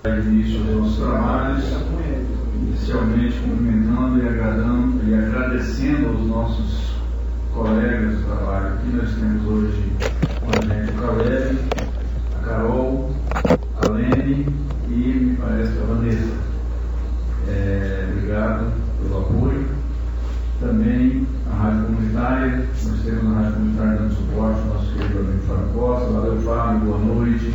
início aos nossos trabalhos, inicialmente cumprimentando e agradecendo aos nossos colegas de trabalho que nós temos hoje com a gente, o Caleb, a Carol, a Lene e me parece que a Vanessa. Obrigado pelo apoio. Também a Rádio Comunitária, nós temos na Rádio Comunitária dando suporte ao nosso querido amigo Fábio Costa. Valeu, Fábio, boa noite.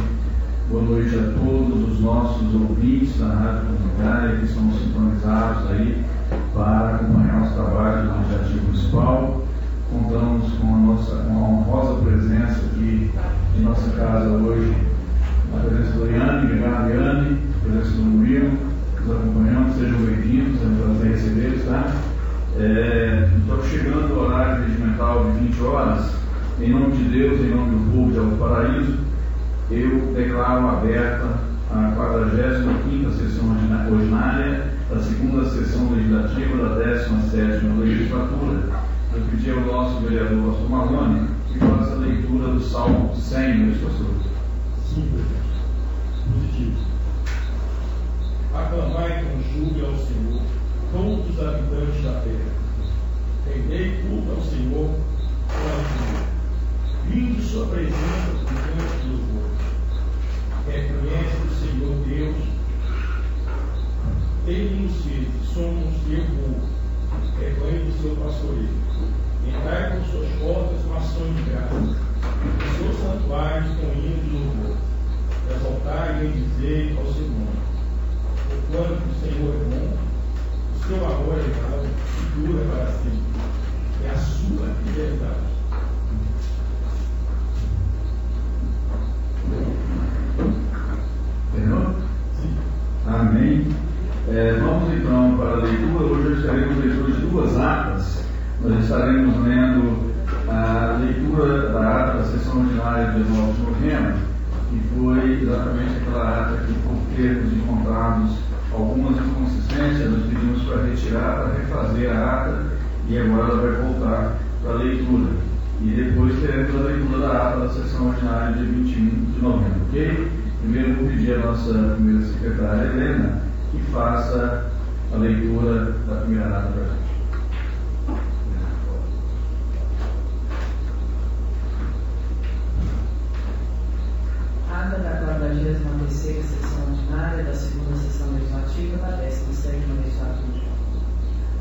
Boa noite a todos os nossos ouvintes da Rádio Comunitária que estão sintonizados aí para acompanhar os trabalhos do Legislativo Municipal. Contamos com a honrosa presença aqui de nossa casa hoje, a presença do Iane, obrigado Iane, a presença do Murilo, nos acompanhando, sejam bem-vindos, é um prazer recebê-los, tá? Estou chegando o horário regimental de 20 horas, em nome de Deus, em nome do povo de Alto Paraíso, eu declaro aberta a 45ª sessão ordinária da segunda sessão legislativa da 17ª legislatura. Eu pedi ao nosso vereador Pastor Marlone que faça a leitura do Salmo 100, meu pastor. Sim, positivo. Aclamai com júbilo ao Senhor, todos os habitantes da terra. Rendei culto ao Senhor com alegria. Vinde sua presença com canto de louvor. Reconhece o Senhor Deus. Ele-nos fez, somos teu povo, rebanho do seu pastoreio. Entrai por suas portas com ações de graça, em seus santuários com hino de louvor. Exaltai e bendizei ao seu nome. Porquanto o Senhor é bom, o seu amor é leal e dura para sempre. É a sua fidelidade. Entendeu? Sim. Amém. Vamos então para a leitura. Hoje estaremos leitura de duas atas. Nós estaremos lendo a leitura da ata da sessão ordinária de 19 de novembro, que foi exatamente aquela ata que, por termos encontrados algumas inconsistências, nós pedimos para retirar, para refazer a ata, e agora ela vai voltar para a leitura. E depois teremos a leitura da ata da sessão ordinária de 21 de novembro, ok? Primeiro vou pedir à nossa primeira secretária, Helena, que faça a leitura da primeira ata para a gente. Ata da 43ª sessão ordinária da segunda sessão legislativa da 17ª legislatura.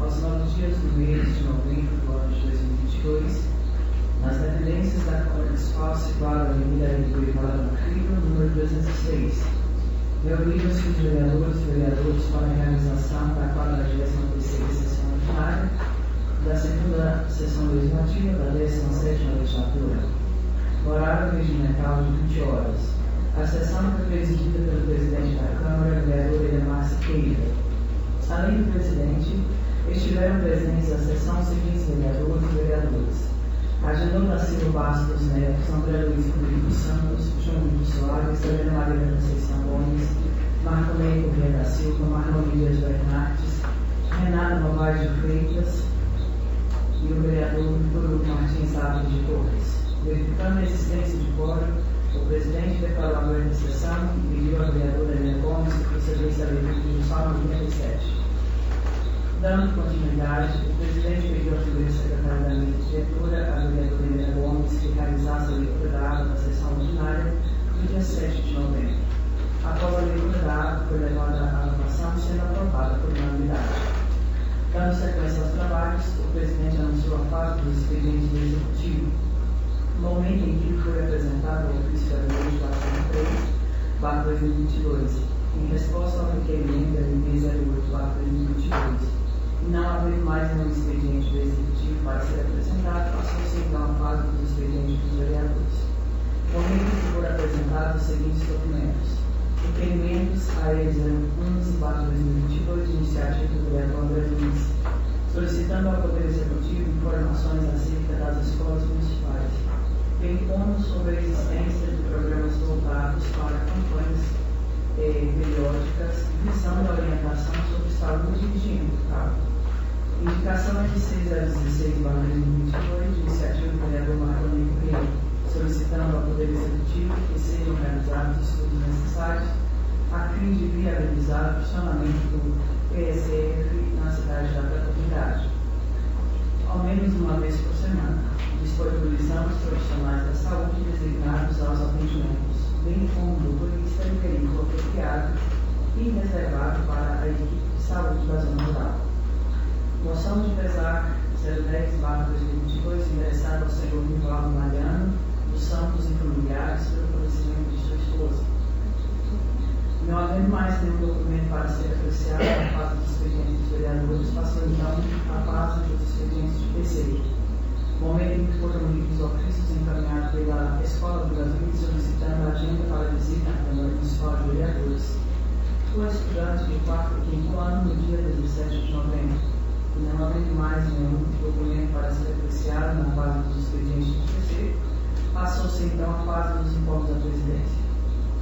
Aos 9 dias do mês de novembro do ano de 2022, nas dependências da Câmara Municipal situada na Avenida Privada no Rio, número 206, reuniram-se os vereadores e vereadoras para a realização da 43ª sessão ordinária da segunda sessão legislativa da 17ª legislatura. Horário regimental de 20 horas. A sessão foi presidida pelo presidente da Câmara, vereador Edemar Siqueira. Além do presidente, estiveram presentes à sessão os seguintes vereadores e vereadoras: Agenor da Silva Bastos Neto, André Luiz Rodrigo Santos, João Vitor Soares, Helena Maria da Conceição Gomes, Marco Ney Corrêa da Silva, Marlon Dias Bernardes, Renato Novaes de Freitas e o vereador Vitor Hugo Martins Ávila de Torres. Verificando a existência de quórum, o presidente declarou aberta a sessão e pediu à vereadora Helena Gomes que procedesse à leitura do Salmo 87. Dando continuidade, o presidente pediu à primeira secretária da mesa diretora, a vereadora Helena Gomes, que realizasse a leitura da ata da sessão ordinária no dia 7 de novembro. Após a leitura da ata, foi levada à votação, sendo aprovada por unanimidade. Dando sequência aos trabalhos, o presidente anunciou a fase dos expedientes do Executivo, no momento em que foi apresentado o ofício da legislação 3/2022, em resposta ao requerimento da MP 08/2022. E não havendo mais nenhum expediente do Executivo para ser apresentado, passou-se então a fase dos expedientes dos vereadores. No momento em que foram apresentados os seguintes documentos: requerimentos a eles 11/2022, de iniciativa do vereador André Luiz, solicitando ao Poder Executivo informações acerca das escolas municipais, bem como sobre a existência de programas voltados para campanhas periódicas visando a orientação sobre saúde e higiene bucal. Indicação é de 6/16/2022, de iniciativa do vereador Marco Ney Corrêa, solicitando ao Poder Executivo que sejam realizados estudos necessários a fim de viabilizar o funcionamento do PSF na cidade da Fraternidade. Ao menos uma vez por semana, disponibilizamos profissionais da saúde designados aos atendimentos, bem como motorista e veículo apropriado e reservado para a equipe de saúde da zona rural. Moção de pesar 010/2022, endereçada ao senhor Nivaldo Mariano dos Santos e familiares pelo falecimento de sua esposa. Não havendo mais nenhum documento para ser apreciado na fase dos expedientes dos vereadores, passou então a fase dos expedientes de terceiro. Momento em que foram lidos ofícios encaminhados pela Escola do Brasil solicitando a agenda para visita à Câmara Municipal de Vereadores. Foi estudante de 4º e 5º ano no dia 17 de novembro. E não havendo mais nenhum documento para ser apreciado na fase dos expedientes de terceiro, passou-se então a fase dos informes da presidência.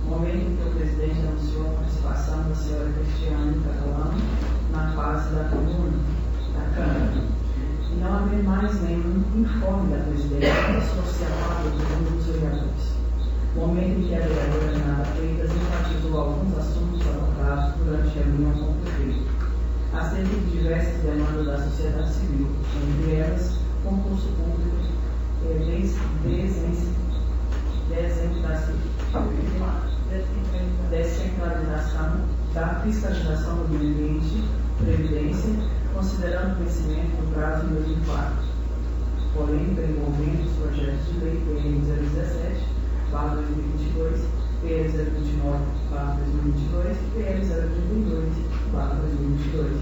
Momento em que o presidente anunciou a participação da senhora Cristiane Catalano na fase da tribuna da Câmara. E não haver mais nenhum informe da presidência, passou-se a fase dos vereadores. Momento em que a vereadora Renata Freitas enfatizou alguns assuntos abordados durante a reunião com o prefeito, acerca de diversas demandas da sociedade civil, entre elas, concurso público, descentralização da fiscalização do meio ambiente, previdência, considerando o vencimento do prazo em 2004. Polêmica envolvendo os projetos de lei PN 017/2022, PL 029/2022 e PL 032/2022.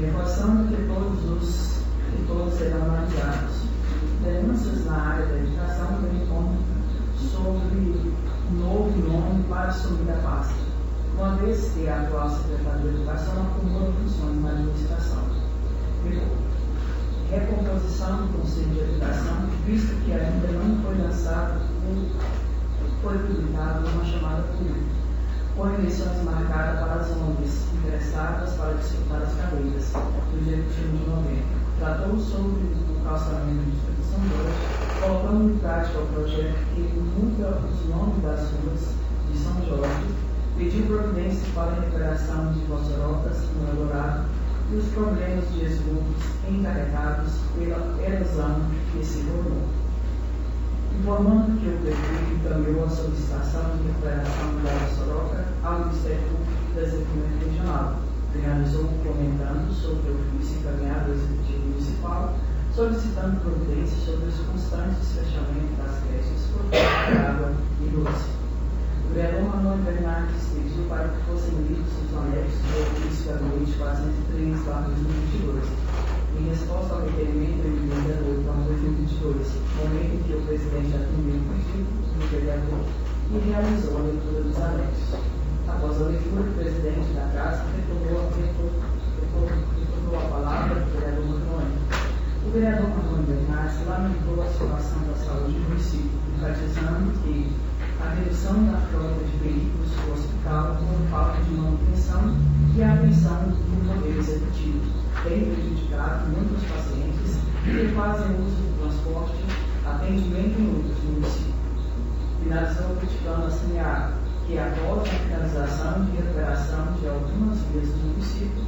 Reforçando que todos serão analisados. Denúncias na área da educação, bem como sobre um novo nome para assumir a pasta, uma vez que a atual secretária de Educação acumula funções na administração. Recomposição do Conselho de Educação, visto que ainda não foi lançado foi publicado uma chamada pública, com eleições marcadas para as ONGs interessadas para disputar as cadeiras, no dia 21 de novembro. Tratou sobre o calçamento de São Jorge, colocando em prática o projeto que muda os nomes das ruas de São Jorge, pediu providências para a recuperação de Vossorotas no Eldorado e os problemas de esgotos encarregados pela erosão que se tornou. Informando que o prefeito encaminhou a solicitação de recuperação da Vossoroca ao Ministério Público e Desenvolvimento Regional, finalizou comentando sobre o ofício encaminhado ao Executivo Municipal, solicitando providências sobre os constantes fechamentos das creches por falta de água e luz. O vereador Manuel Bernardes pediu para que fossem lidos os anexos do ofício da lei 403/2022, em resposta ao requerimento emitido 8/2022, momento em que o presidente atendeu o pedido do vereador e realizou a leitura dos anexos. Após a leitura, o presidente da Casa retornou a palavra do vereador Manuel. O vereador Manuel Bernardes lamentou a situação da saúde do município, enfatizando que a redução da frota de veículos do hospital por falta de manutenção e a atenção do poder executivo tem prejudicado muitos pacientes que fazem uso do transporte, atendimento em outros municípios. Finalizou criticando a SEMEAR, que após a finalização e recuperação de algumas vias do município,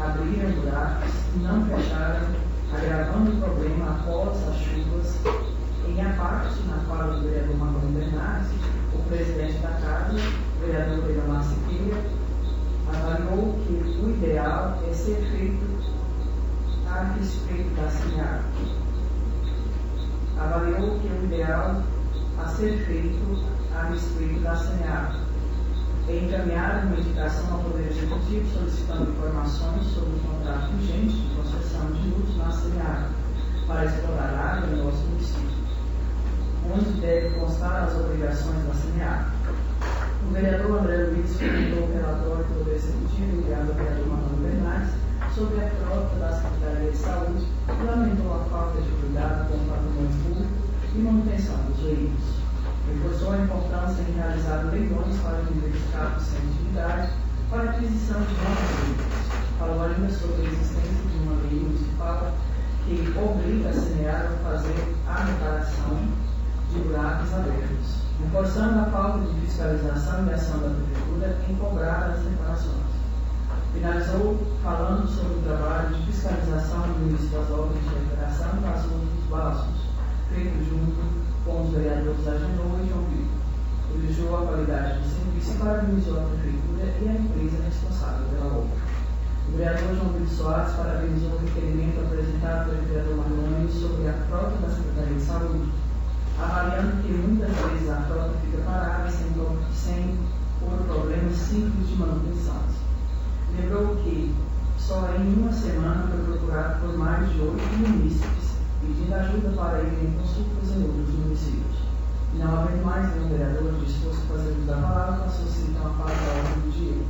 abriram buracos e não fecharam, agravando o problema após as chuvas. Em a parte, na fala do vereador Manuel Bernardes, o presidente da Casa, o vereador Edomar Siqueira, avaliou que o ideal é ser feito a respeito da SEMEAR. Avaliou que o ideal a ser feito a respeito da SEMEAR é encaminhar uma indicação ao Poder Executivo solicitando informações sobre o contrato vigente de concessão de luz na SEMEAR para explorar a área no nosso município, onde deve constar as obrigações da SEMEAR. O vereador André Luiz comentou o relatório do Poder Executivo enviado ao vereador Manuel Bernardes sobre a frota da Secretaria de Saúde e lamentou a falta de cuidado com o patrimônio público e manutenção dos veículos. Reforçou a importância em realizar leilões para diversificar a atividade para a aquisição de novos veículos. Falou ainda sobre a existência de uma lei municipal que obriga a SEMEAR a fazer a reparação de buracos abertos. reforçando a falta de fiscalização e ação da Prefeitura em cobrar as reparações. Finalizou falando sobre o trabalho de fiscalização do início das obras de recuperação das ruas dos Balsos, feito junto com os vereadores Agenor e João Vitor. Elogiou a qualidade do serviço e parabenizou a Prefeitura e a empresa responsável pela obra. O vereador João Vitor Soares parabenizou o requerimento apresentado pelo vereador Marlone sobre a frota da Secretaria de Saúde, avaliando que muitas vezes a frota fica parada sem por problemas simples de manutenção. Lembrou que só em uma semana foi procurado por mais de 8 munícipes, pedindo ajuda para irem em consultas em outros municípios. E não havendo mais nenhum vereador disposto a fazer uso da palavra, passou-se então a fala da ordem do dia.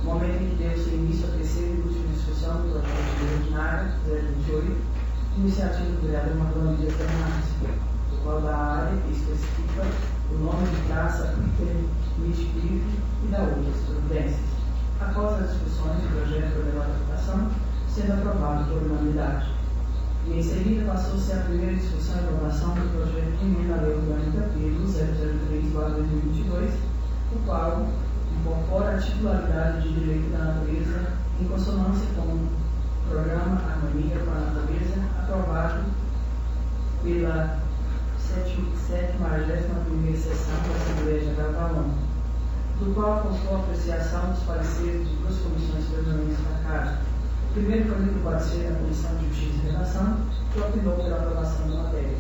No momento em que deu-se início à terceira e última discussão do projeto de lei ordinária 028, iniciativa do vereador Marlone Dias Bernardes, do qual da área especifica o nome de praça Mitpife e da outras providências. Após as discussões, o projeto foi levado à votação, sendo aprovado por unanimidade. E em seguida passou-se a primeira discussão e aprovação do projeto de emenda à Lei Orgânica pelo 003/2022, o qual incorpora a titularidade de direito da natureza em consonância com o Programa Harmonia com a Natureza, aprovado pela 71ª sessão da Assembleia Geral da ONU, do qual constou a apreciação dos pareceres de duas comissões permanentes da Casa. O primeiro foi o parecer da Comissão de Justiça e Redação, que opinou pela aprovação da matéria,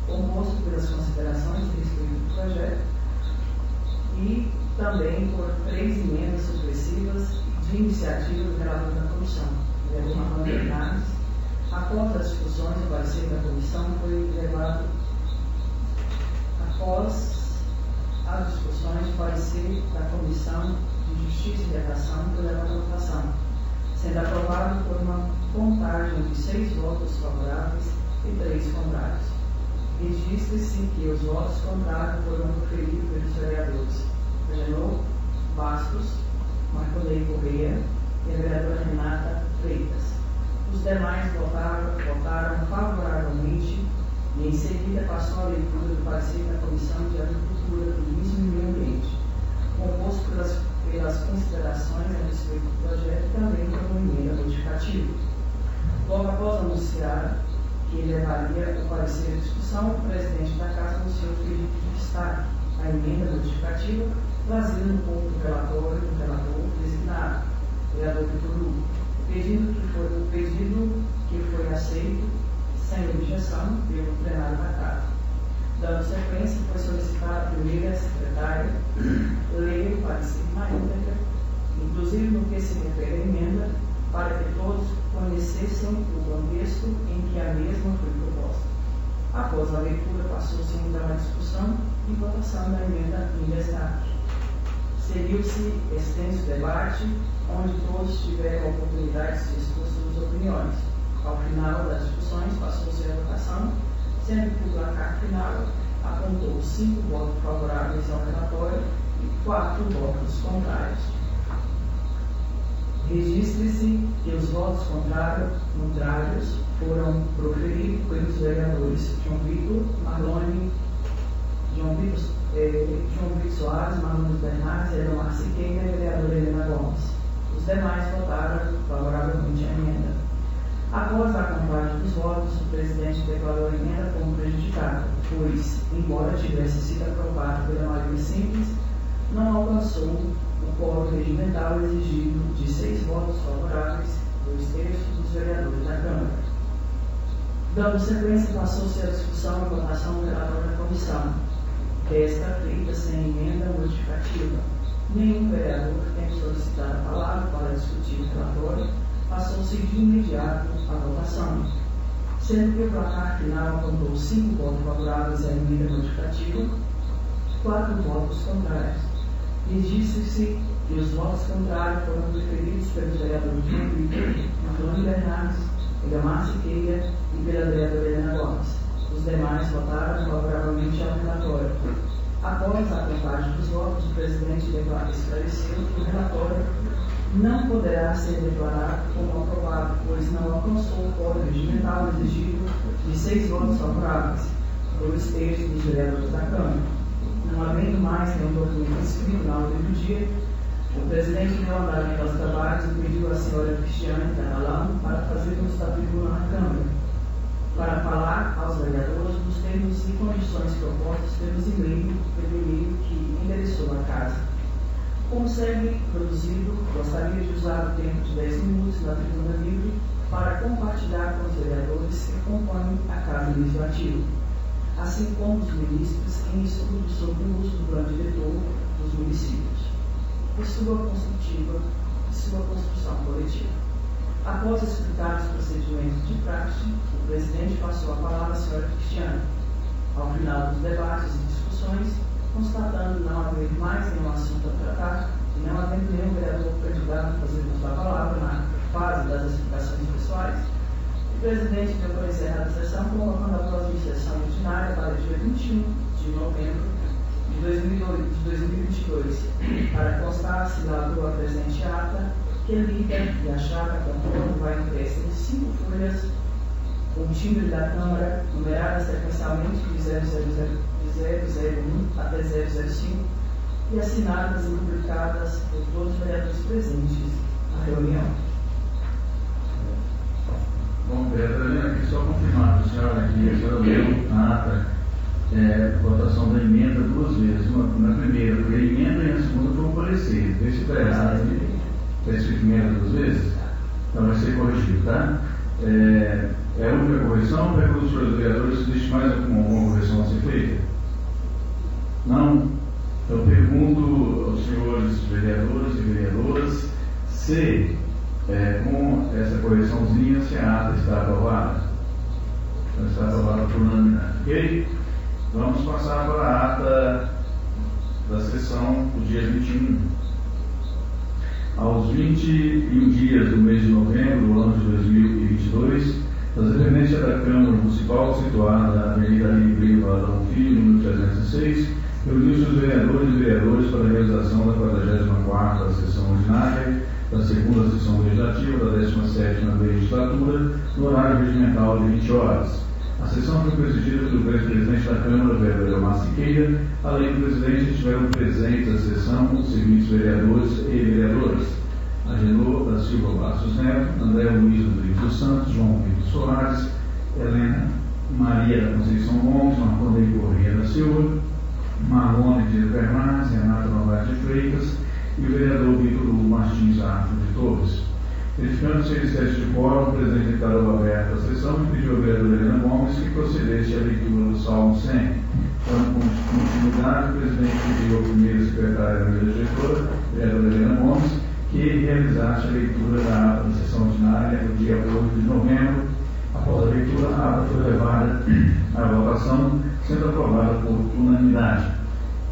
composto pelas considerações a respeito do projeto e também por 3 emendas supressivas de iniciativa do relator da comissão, o vereador Marlone Bernardes. Após as discussões, o parecer da comissão foi levado. Após as discussões, o parecer da Comissão de Justiça e Redação foi levado à votação, sendo aprovado por uma contagem de 6 votos favoráveis e 3 contrários. Registre-se que os votos contrários foram proferidos pelos vereadores Agenor, Bastos, Marconei Correia e a vereadora Renata Freitas. Os demais votaram favoravelmente e em seguida passou a leitura do parecer da Comissão de Agricultura, Turismo e Meio Ambiente, composto pelas considerações a respeito do projeto e também por uma emenda modificativa. Logo após anunciar que levaria o parecer à discussão, o presidente da Casa anunciou o pedido de destaque a emenda modificativa, trazida no ponto do relatório do relator designado, o vereador Vitor Hugo. O pedido que foi aceito sem objeção pelo plenário da Casa. Dando sequência, foi solicitada a primeira secretária ler o parecer na íntegra, inclusive no que se refere à emenda, para que todos conhecessem o contexto em que a mesma foi proposta. Após a leitura, passou-se então a discussão e votação da emenda em destaque. Seguiu-se extenso debate, onde todos tiveram a oportunidade de expor suas opiniões. Ao final das discussões, passou-se a votação, sendo que o placar final apontou 5 votos favoráveis ao relatório e 4 votos contrários. Registre-se que os votos contrários foram proferidos pelos vereadores João Vitor, Marlone, João Vitor Soares, Marlone Bernardes, Edomar Siqueira e a vereadora Helena Gomes. Os demais votaram favoravelmente a emenda. Após a contagem dos votos, o presidente declarou a emenda como prejudicada, pois, embora tivesse sido aprovada pela maioria simples, não alcançou o quórum regimental exigido de 6 votos favoráveis, 2/3 dos vereadores da Câmara. Dando sequência, passou-se a discussão e votação do relatório da comissão, esta feita sem emenda modificativa. Nenhum vereador tem solicitado a palavra para discutir o relatório, passou-se de imediato a votação, sendo que o placar final apontou 5 votos favoráveis à emenda modificativa, 4 votos contrários. Registre-se que os votos contrários foram preferidos pelos vereadores João Vitor, Marlone Bernardes, Edomar Siqueira e pela vereadora Helena Gomes. Os demais votaram favoravelmente ao relatório. Após a contagem dos votos, o presidente esclareceu que o relatório não poderá ser declarado como aprovado, pois não alcançou o quórum regimental exigido de 6 votos favoráveis, 2/3 dos vereadores da Câmara. Não havendo mais nenhum documento escrito na ordem do dia, o presidente deu andamento aos trabalhos e pediu à senhora Cristiane Catalão para fazermos da tribuna na Câmara, para falar aos vereadores dos termos e condições propostos pelos e-mail que endereçou a casa. Como segue produzido, gostaria de usar o tempo de 10 minutos na tribuna livre para compartilhar com os vereadores que compõem a Casa Legislativa, assim como os ministros, em estudo sobre o uso do plano diretor dos municípios e sua construção coletiva. Após explicar os procedimentos de praxe, o presidente passou a palavra à senhora Cristiane. Ao final dos debates e discussões, constatando não haver mais nenhum assunto a tratar e não havendo nenhum vereador candidato a fazer uso da palavra na fase das explicações pessoais, o presidente deu por encerrada a sessão, convocando a próxima sessão ordinária para o dia 21 de novembro de 2022, para constar assinado a presente ata, que lida e a chapa conforme vai impressa em 5 folhas, com o timbre da Câmara, numeradas sequencialmente de 001 até 005, e assinadas e publicadas por todos os vereadores presentes na reunião. Bom, vereadora, aqui só confirmar, a senhora leu a ata, votação da emenda 2 vezes, uma na primeira foi a emenda e a segunda foi o parecer. Vê se está errado. Está escrito emenda 2 vezes? Então vai ser corrigido, tá? É a única correção, pergunto para os vereadores se existe mais alguma correção a ser feita? Não? Então pergunto aos senhores vereadores e vereadoras se, com essa correçãozinha, se a ata está aprovada. Então está aprovada por unanimidade, ok? Vamos passar para a ata da sessão do dia 21. Aos 21 dias do mês de novembro do ano de 2022, a dependência da Câmara Municipal, situada na Avenida Ribeiro Adão Filho, número 306, reuniu-se os vereadores e vereadoras para a realização da 44ª sessão ordinária da segunda sessão legislativa da 17ª legislatura, no horário regimental de 20 horas. A sessão foi presidida pelo presidente da Câmara, o vereador Elmar Siqueira. Além do presidente, estiveram presentes na sessão os seguintes vereadores e vereadoras: Agenor da Silva Bastos Neto, André Luiz Rodrigues dos Santos, João Vitor Soares, Helena Maria da Conceição Gomes, Marcondes Corrêa da Silva, Marlone de Bernardes, Renata Novaes de Freitas e o vereador Vitor Hugo Martins Arthur de Torres. Verificando-se esse teste de quórum, o presidente declarou aberta a sessão e pediu ao vereador Helena Gomes que procedesse à leitura do Salmo 100. Dando continuidade, o presidente pediu ao primeiro secretário da diretora, vereadora Helena Gomes, que realizasse a leitura da ata da sessão ordinária do dia 8 de novembro. Após a leitura, a ata foi levada à votação, sendo aprovada por unanimidade.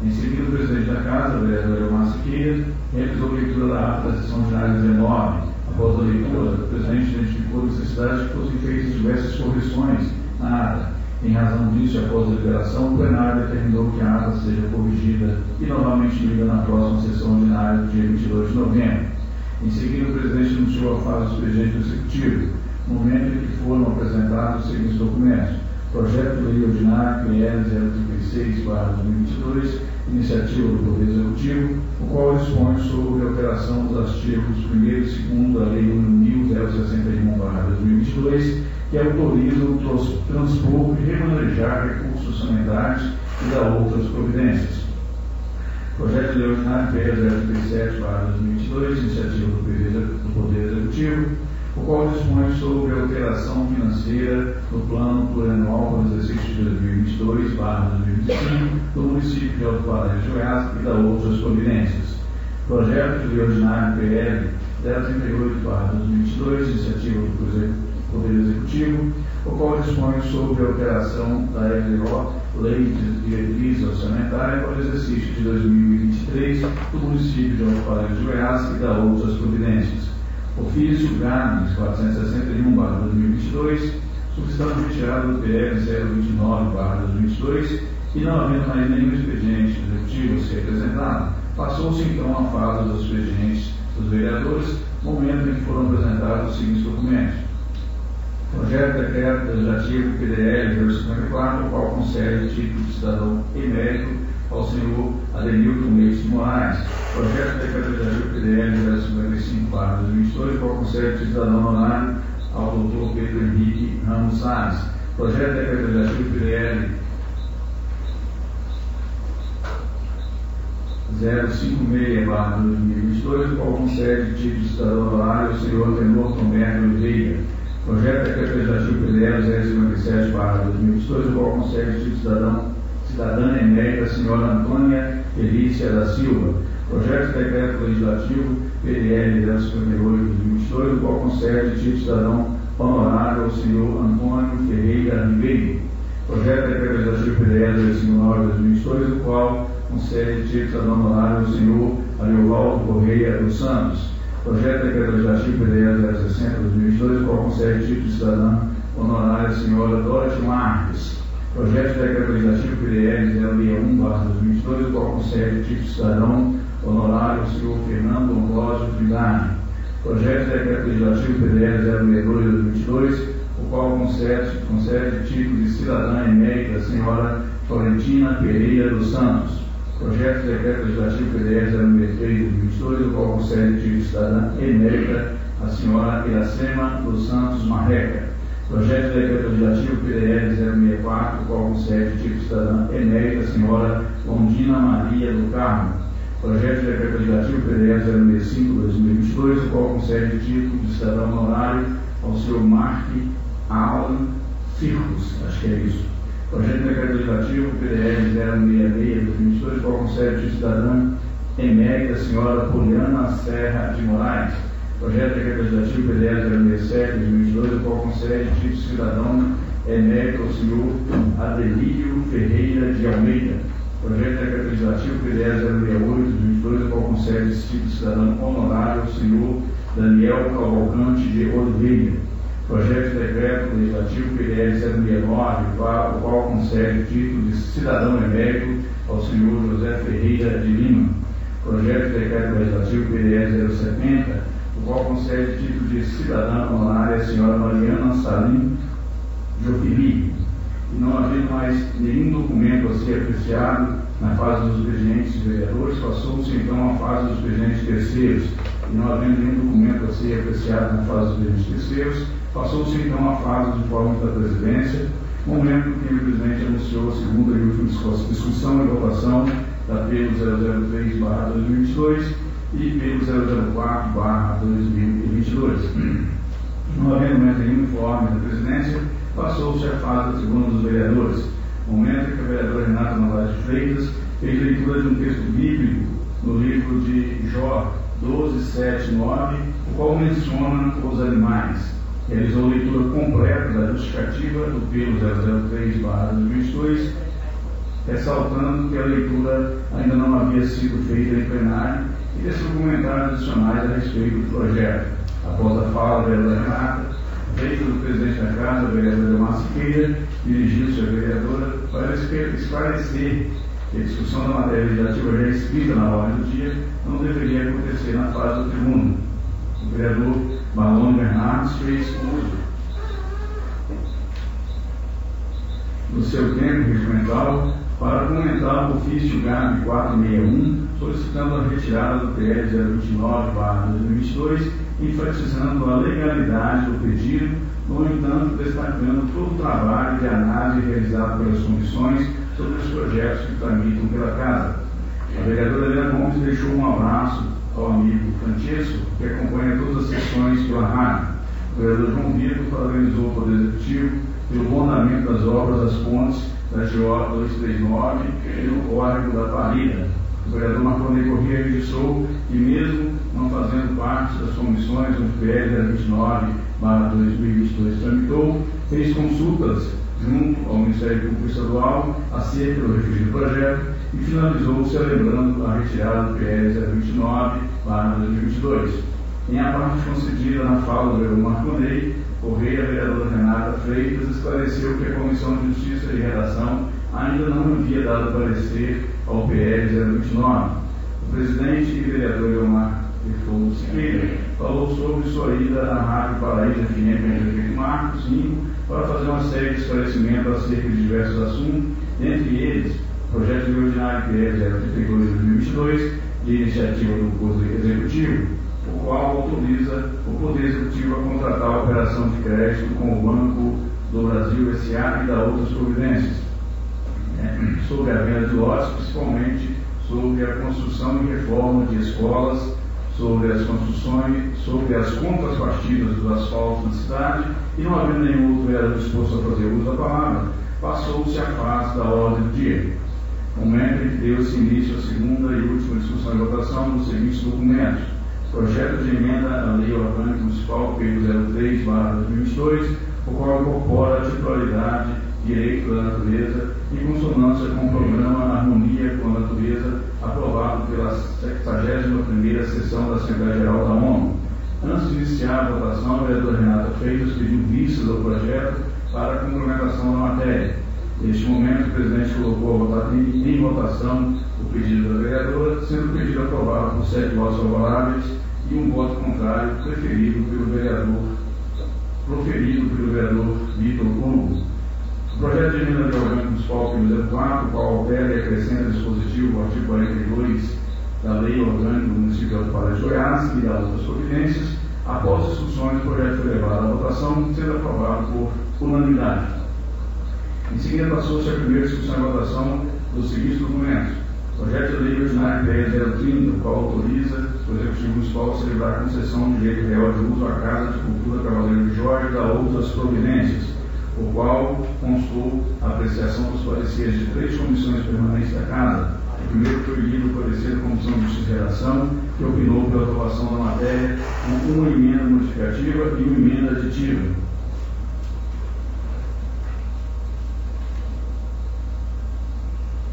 Em seguida, o presidente da Casa, o vereador Elmar Siqueira, realizou a leitura da ata da sessão ordinária 19. Após a leitura, o presidente identificou a necessidade de que fossem feitas diversas correções na ata. Em razão disso, após a deliberação, o plenário determinou que a ata seja corrigida e novamente lida na próxima sessão ordinária do dia 22 de novembro. Em seguida, o presidente anunciou a fase do expediente executivo, momento em que foram apresentados os seguintes documentos: Projeto de Lei Ordinário PL 036/2022, iniciativa do Poder Executivo, o qual dispõe sobre a alteração dos artigos 1º e 2º da Lei nº 1061/2022, que autoriza o transpor e remanejar recursos sanitários e da outras providências. Projeto de Lei Ordinário PL 037/2022, iniciativa do Poder Executivo, o qual dispõe sobre a alteração financeira do Plano Plurianual para o exercício de 2022/2025 do município de Alto Paraíso de Goiás e da outras providências. Projeto de Lei Ordinário PL 038/2022, iniciativa do Poder Executivo, o qual dispõe sobre a alteração da LDO, Lei de Diretriz Orçamentária para o exercício de 2023 do município de Alto Paraíso de Goiás e da outras providências. Ofício GAMES 461/2022, substância retirada do PL 029/2022, e não havendo mais nenhum expediente executivo a ser apresentado, passou-se então a fase dos expedientes dos vereadores, momento em que foram apresentados os seguintes documentos: Projeto de Decreto Legislativo PDL 054, o qual concede título de cidadão emérito ao senhor Adenilton Leite de Moraes. Projeto de decreto legislativo PDL 055/2022, qual concede cidadão honorário ao doutor Pedro Henrique Ramos Salles. Projeto de decreto legislativo PDL 056/2022, qual concede título de cidadão honorário ao senhor Antenor Tomé Oliveira. Projeto de decreto legislativo PDL 057/2022, qual concede título de cidadã emérita a senhora Antônia Felícia da Silva. Projeto de decreto legislativo PDL 058/2022, qual concede título de cidadão honorário ao senhor Antônio Ferreira Ribeiro. Projeto de decreto legislativo PDL 059/2022, o qual concede título de cidadão honorário ao senhor Ariovaldo Correia dos Santos. Projeto de decreto legislativo PDL 060/2022, o qual concede título de cidadã honorário à senhora Dorothy Marques. Projeto de decreto legislativo PDL 061/2022, o qual concede título de cidadão honorário ao senhor Fernando Ambrosio Trindade. Projeto de decreto legislativo PDL 062/2022, o qual concede título de cidadã emérita a senhora Florentina Pereira dos Santos. Projeto de decreto legislativo PDL 063/2022, o qual concede título de cidadã emérita a senhora Iracema dos Santos Marreca. Projeto de decreto legislativo PDL 064, o qual concede título de cidadã emérita a senhora Londina Maria do Carmo. Projeto de decreto legislativo PDL 065/2022, o qual concede título de cidadão honorário ao senhor Mark Alan Circos, acho que é isso. Projeto de decreto legislativo PDL 066/2022, o qual concede título de cidadã emérita a senhora Poliana Serra de Moraes. Projeto de decreto legislativo PDL 067/2022, o qual concede título de cidadão emérito ao senhor Adelírio Ferreira de Almeida. Projeto de decreto legislativo PDL 068/2022, o qual concede título de cidadão honorário ao senhor Daniel Cavalcante de Oliveira. Projeto de decreto legislativo PDL 069, o qual concede título de cidadão emérito ao senhor José Ferreira de Lima. Projeto de decreto legislativo PDL 070, o qual concede título de cidadã honorária à senhora Mariana Salim Jofili. E não havendo mais nenhum documento a ser apreciado na fase dos presidentes vereadores, passou-se então à fase dos presidentes terceiros. E não havendo nenhum documento a ser apreciado na fase dos presidentes terceiros, passou-se então à fase de informe da presidência, momento que o presidente anunciou a segunda e última discussão e votação da PEL 003/2022 e PEL 004/2022. Não havendo mais nenhum informe da presidência, passou-se à fase da tribuna dos vereadores, momento em que a vereadora Renata Novaes de Freitas fez leitura de um texto bíblico no livro de Jó 12:7-9, o qual menciona os animais. Realizou leitura completa da justificativa do PEL 003/2022, ressaltando que a leitura ainda não havia sido feita em plenário e desceu comentários adicionais a respeito do projeto. Após a fala da vereadora Renata, feita do presidente da Casa, a vereadora Delmar Siqueira, dirigiu-se à vereadora para esclarecer que a discussão da matéria legislativa já escrita na ordem do dia não deveria acontecer na fase do tribunal. O vereador Marlon Bernardes fez uso do seu tempo regimental para comentar o ofício GAB 461, solicitando a retirada do PL 029/2022, enfatizando a legalidade do pedido, no entanto, destacando todo o trabalho de análise realizado pelas comissões sobre os projetos que tramitam pela Casa. A vereadora Helena Gomes deixou um abraço ao amigo Francesco, que acompanha todas as sessões pela rádio. O vereador João Vitor parabenizou o Poder Executivo pelo bom andamento das obras das pontes da GO 239 e no córrego da Parrilha. O vereador Marconei Corrêa registrou que, mesmo não fazendo parte das comissões onde o PL 029/2022 tramitou, fez consultas junto ao Ministério Público Estadual acerca do referido projeto e finalizou celebrando a retirada do PL 029/2022. Em a parte concedida na fala do vereador Marconei Corrêa, a vereadora Renata Freitas esclareceu que a Comissão de Justiça e Redação ainda não havia dado parecer ao PL 029. O presidente e vereador Elmar Perfouto Siqueira falou sobre sua ida à Rádio Paraíso FM em Prefeito Marcos Zinco para fazer uma série de esclarecimentos acerca de diversos assuntos, dentre eles o projeto de lei ordinário PL 032 de 2022, de iniciativa do Poder Executivo, o qual autoriza o Poder Executivo a contratar a operação de crédito com o Banco do Brasil S.A. e da outras providências, sobre a venda de lotes, principalmente sobre a construção e reforma de escolas, sobre as construções, sobre as contrapartidas do asfalto na cidade, e não havendo nenhum outro vereador disposto a fazer uso da palavra, passou-se a fase da ordem do dia, momento em que deu-se início à segunda e última discussão e votação dos seguintes documentos: projeto de emenda à Lei Orgânica Municipal P03/2022, o qual incorpora a titularidade, direito da natureza e consonância com o programa Harmonia com a Natureza, aprovado pela 71ª Sessão da Assembleia Geral da ONU. Antes de iniciar a votação, o vereador Renato Freitas pediu vista do projeto para a complementação da matéria. Neste momento, o presidente colocou em votação o pedido da vereadora, sendo o pedido aprovado por 7 votos favoráveis e um voto contrário proferido pelo vereador Vitor Hugo. O projeto de emenda de orgânico municipal P04, o qual altera e acrescenta dispositivo ao artigo 42 da Lei Orgânica do Município de Alto Paraíba de Goiás e das outras providências, após discussões, o projeto foi levado à votação, sendo aprovado por unanimidade. Em seguida, passou-se a primeira discussão e votação dos seguintes documentos: projeto de lei ordinário PL 030, o qual autoriza o Executivo Municipal a celebrar a concessão de direito real de uso à Casa de Cultura Cavaleiro de Jorge e da outras providências, o qual constou a apreciação dos pareceres de 3 comissões permanentes da Casa. O primeiro foi lido o parecer da Comissão de Justiça e Redação, que opinou pela aprovação da matéria com uma emenda modificativa e uma emenda aditiva.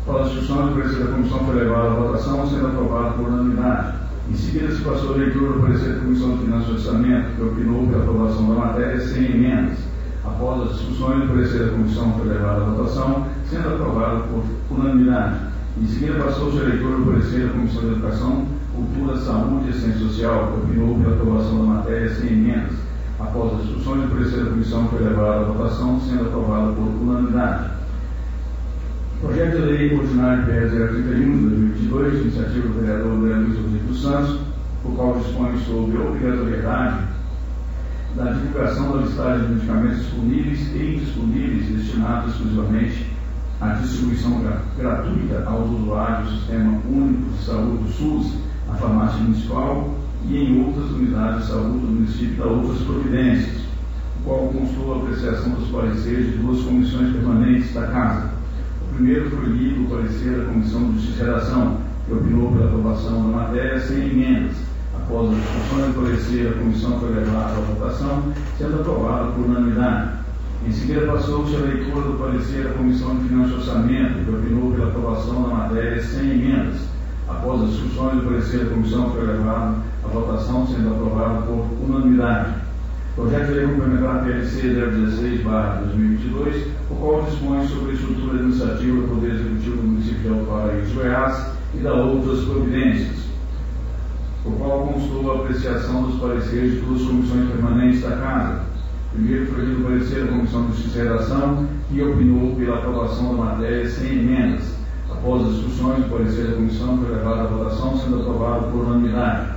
Após a discussão, o parecer da comissão foi levado à votação, sendo aprovado por unanimidade. Em seguida, se passou a leitura do parecer da Comissão de Finanças e Orçamento, que opinou pela aprovação da matéria sem emendas. Após as discussões, o parecer da comissão foi levado à votação, sendo aprovado por unanimidade. Em seguida, passou-se a leitura do parecer da Comissão de Educação, Cultura, Saúde e Assistência Social, que opinou pela aprovação da matéria sem emendas. Após as discussões, o parecer da comissão foi levado à votação, sendo aprovado por unanimidade. Projeto de lei ordinário PL 031 de 2022, iniciativa do vereador Luiz Rodrigo dos Santos, o qual dispõe sobre a obrigatoriedade da divulgação da listagem de medicamentos disponíveis e indisponíveis destinados exclusivamente à distribuição gratuita aos usuários do Sistema Único de Saúde do SUS, na farmácia municipal e em outras unidades de saúde do município e da outras providências, o qual constou a apreciação dos pareceres de 2 comissões permanentes da Casa. O primeiro foi lido o parecer da Comissão de Justiça e Redação, que opinou pela aprovação da matéria sem emendas. Após a discussão do parecer, a comissão foi levada à votação, sendo aprovada por unanimidade. Em seguida, passou-se a leitura do parecer da Comissão de Finanças e Orçamento, que opinou pela aprovação da matéria sem emendas. Após as discussões do parecer da comissão, foi levado à votação, sendo aprovado por unanimidade. Projeto de lei complementar PLC 016/2022, o qual dispõe sobre a estrutura administrativa do Poder Executivo do município de Alto Paraíba de Goiás e da outras providências, o qual constou a apreciação dos pareceres de 2 comissões permanentes da Casa. Primeiro foi lido o parecer da Comissão de Justiça e Redação, que opinou pela aprovação da matéria sem emendas. Após as discussões, o parecer da comissão foi levado à votação, sendo aprovado por unanimidade.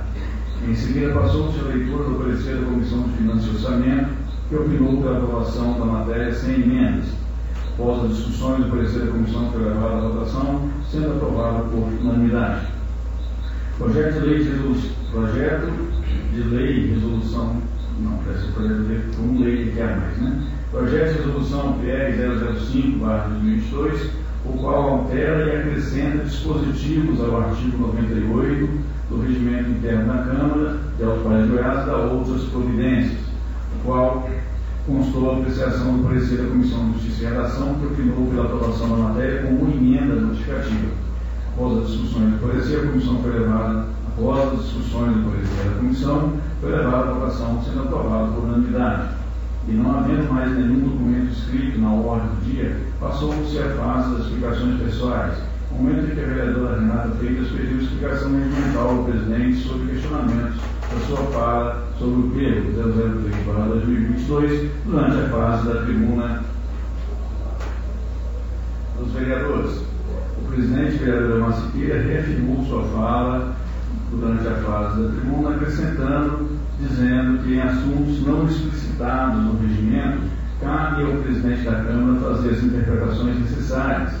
Em seguida, passou-se a leitura do parecer da Comissão de Finanças e Orçamento, que opinou pela aprovação da matéria sem emendas. Após as discussões, o parecer da comissão foi levado à votação, sendo aprovado por unanimidade. Projeto de lei, resolução, não, parece projeto de lei, um lei que quer mais, né? Projeto de resolução PL 005/2022, o qual altera e acrescenta dispositivos ao artigo 98 do Regimento Interno da Câmara de Alto Paraíba de Goiás e da outras providências, o qual constou a apreciação do parecer da Comissão de Justiça e Redação, que opinou pela aprovação da matéria com uma emenda notificativa. Após as discussões do parecer, a comissão foi levada, após as discussões do parecer da comissão, foi levada à votação, sendo aprovado por unanimidade. E não havendo mais nenhum documento escrito na ordem do dia, passou-se a fase das explicações pessoais, momento em que a vereadora Renata Freitas pediu explicação regimental ao presidente sobre questionamentos da sua fala sobre o PL 003/2022 durante a fase da tribuna dos vereadores. O presidente vereador Elmar Siqueira reafirmou sua fala durante a fase da tribuna, acrescentando, dizendo que em assuntos não explicitados no regimento, cabe ao presidente da Câmara fazer as interpretações necessárias,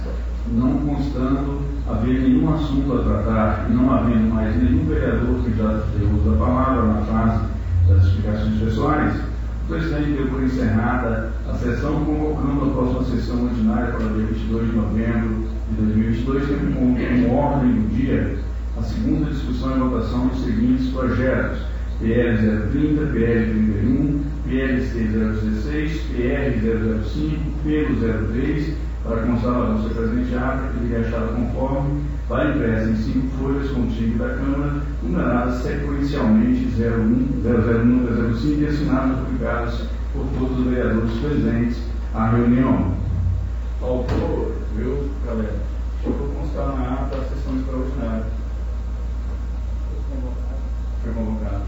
não constando haver nenhum assunto a tratar e não havendo mais nenhum vereador que já deu uso da palavra na fase das explicações pessoais, o presidente deu por encerrada a sessão, convocando a próxima sessão ordinária para o dia 22 de novembro de 2022, tendo como ordem do dia a segunda discussão e votação dos seguintes projetos: PL 030, PL 31, PLC 016, PR 005, PELO 03, para constar a nossa presente ata, que lhe achada conforme, vai impressa em 5 folhas com o time da Câmara, numeradas sequencialmente 01, 001, 005 e assinadas e publicadas por todos os vereadores presentes à reunião. Faltou, viu, galera? Faltou constar na ata da sessão extraordinária. Foi convocado.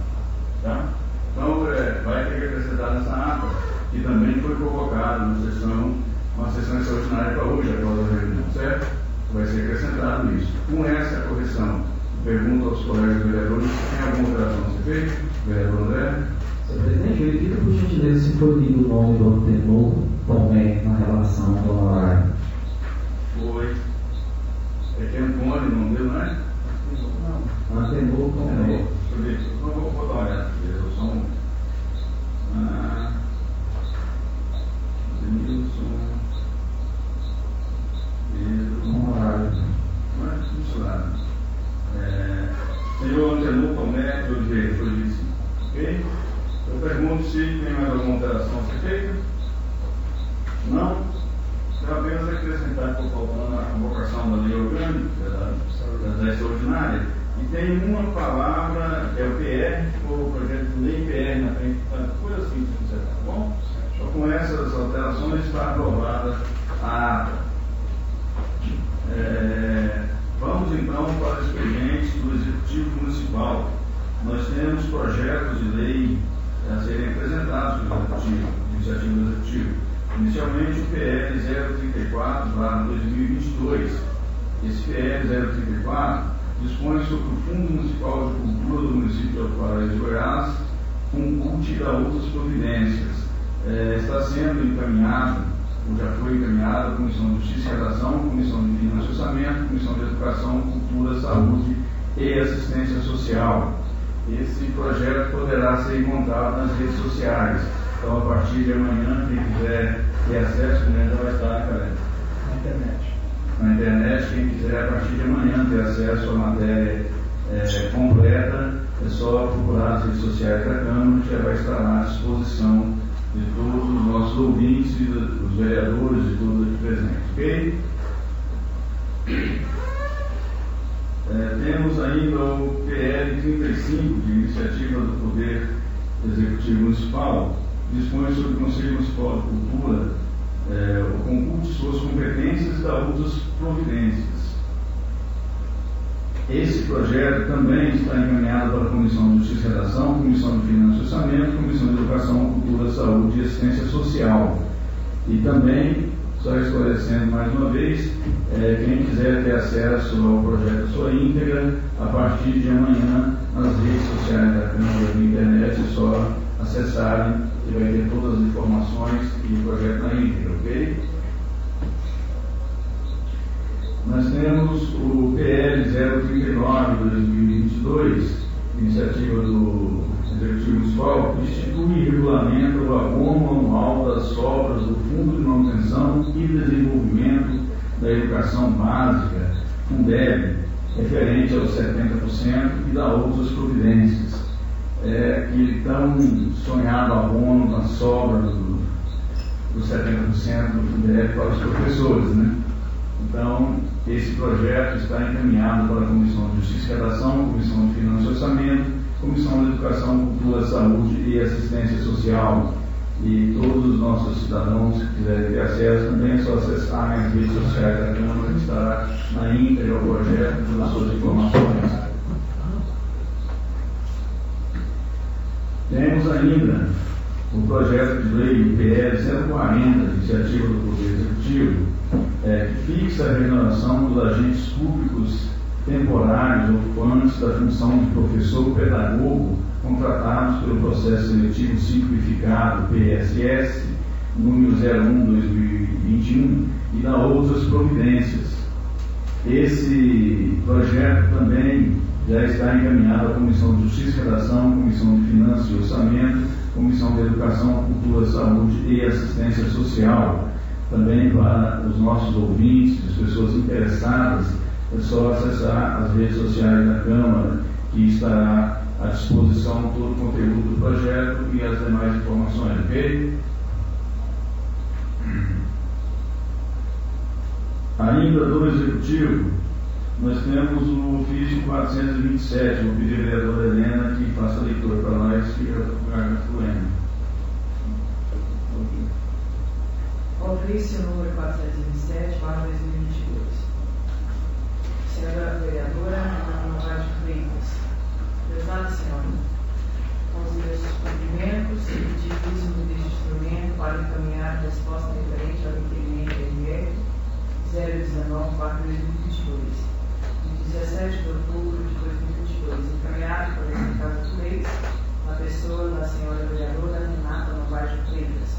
Tá? Então, vai ter que acrescentar nessa ata, que também foi convocado uma sessão extraordinária para hoje, após a reunião, certo? Vai ser acrescentado isso. Com essa correção, pergunto aos colegas vereadores se tem alguma alteração a ser feita. Vereador André? Senhor presidente, verifica por gentileza se foi lido o nome do antenor Tomé na relação do honorário. Foi. É que Antônio, não deu, não é? Não. Antenor Tomé. Não vou botar uma olhada aqui, eu sou um. Denilson. Honorário. Não é misturado. Senhor Antenor Tomé de Oliveira, foi isso. Ok? Eu pergunto se tem mais alguma alteração a ser feita. Não? Eu apenas acrescentar que estou faltando a convocação da lei orgânica, da extraordinária, e tem uma palavra, que é o PR, ou o projeto de lei PR na frente, coisa assim, tá bom? Então, com essas alterações está aprovada a ata. Vamos então para o expediente do Executivo Municipal. Nós temos projetos de lei a serem apresentados pelo Executivo, iniciativa do Executivo. Inicialmente o PL 034/2022. Esse PL 034 dispõe sobre o Fundo Municipal de Cultura do município de Alto Paraíso de Goiás, com CUT e outras providências. Está sendo encaminhado, ou já foi encaminhado, a Comissão de Justiça e Redação, Comissão de Finanças e Orçamento, Comissão de Educação, Cultura, Saúde e Assistência Social. Esse projeto poderá ser encontrado nas redes sociais. Então, a partir de amanhã, quem quiser ter acesso, já vai estar na internet. Quem quiser, a partir de amanhã, ter acesso à matéria completa, é só procurar as redes sociais da Câmara, que já vai estar à disposição de todos os nossos ouvintes, e dos vereadores e todos aqui presentes. Ok? Temos ainda o PL 35, de iniciativa do Poder Executivo Municipal, dispõe sobre o Conselho Municipal de Cultura o concurso de suas competências e da outras providências. Esse projeto também está encaminhado para a Comissão de Justiça e Redação, Comissão de Finanças e Orçamento, Comissão de Educação, Cultura, Saúde e Assistência Social. E também, só esclarecendo mais uma vez, quem quiser ter acesso ao projeto sua íntegra, a partir de amanhã, nas redes sociais da Câmara e na internet, é só acessarem e vai ter todas as informações e o projeto na íntegra, ok? Nós temos o PL 039/2022, iniciativa do Executivo Municipal, que institui e regulamenta o abono anual das sobras do Fundo de Manutenção e Desenvolvimento da Educação Básica, Fundeb, referente aos 70% e da outras providências. Que tão sonhado abono na sobra dos 70% do Fundeb para os professores, né? Então, esse projeto está encaminhado para a Comissão de Justiça e Redação, Comissão de Finanças e Orçamento, Comissão de Educação, Cultura, Saúde e Assistência Social. E todos os nossos cidadãos que quiserem ter acesso também é só acessarem as redes sociais da Câmara, que estará na íntegra o projeto com as suas informações. Temos ainda o projeto de lei PL 040, iniciativa do Poder Executivo, que fixa a remuneração dos agentes públicos temporários ocupantes da função de professor pedagogo contratados pelo processo seletivo simplificado PSS número 01/2021 e dá outras providências. Esse projeto também já está encaminhado à Comissão de Justiça e Redação, Comissão de Finanças e Orçamento, Comissão de Educação, Cultura, Saúde e Assistência Social. Também para os nossos ouvintes, as pessoas interessadas, é só acessar as redes sociais da Câmara, que estará à disposição todo o conteúdo do projeto e as demais informações, ok? Ainda do Executivo, nós temos o ofício 427, vou pedir à vereadora Helena que faça a leitura para nós, fica fluente. Ofício número 427, para 2022. Senhora vereadora Ana Novaes Freitas, prezada senhora, com os meus cumprimentos e uso deste instrumento para encaminhar a resposta referente ao requerimento RR 019/2022, de 17 de outubro de 2022, encaminhado por esta Casa de Leis, na pessoa da senhora vereadora Renata Novaes Freitas.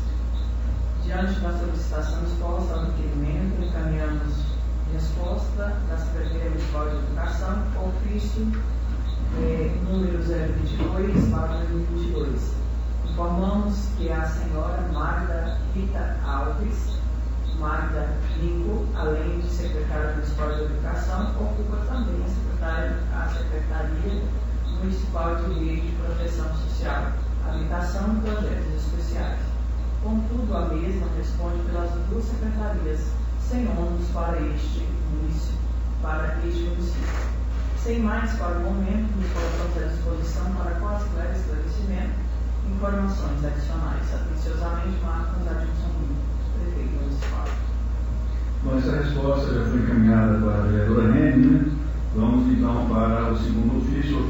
Diante da solicitação exposta ao requerimento, encaminhamos resposta da Secretaria Municipal de Educação, ofício número 022/2022. Informamos que a senhora Magda Rita Alves, Magda Rico, além de secretária municipal de Educação, ocupa também a Secretaria Municipal de Rede de Proteção Social, Habitação e Projetos Especiais. Contudo, a mesma responde pelas duas secretarias, sem ônus para este município. Sem mais, para o momento, nos colocamos à disposição para quaisquer esclarecimento e informações adicionais. Atenciosamente, Marcos Adilson, prefeito municipal. Bom, essa resposta já foi encaminhada para a vereadora Rene, né? Vamos então para o segundo ofício do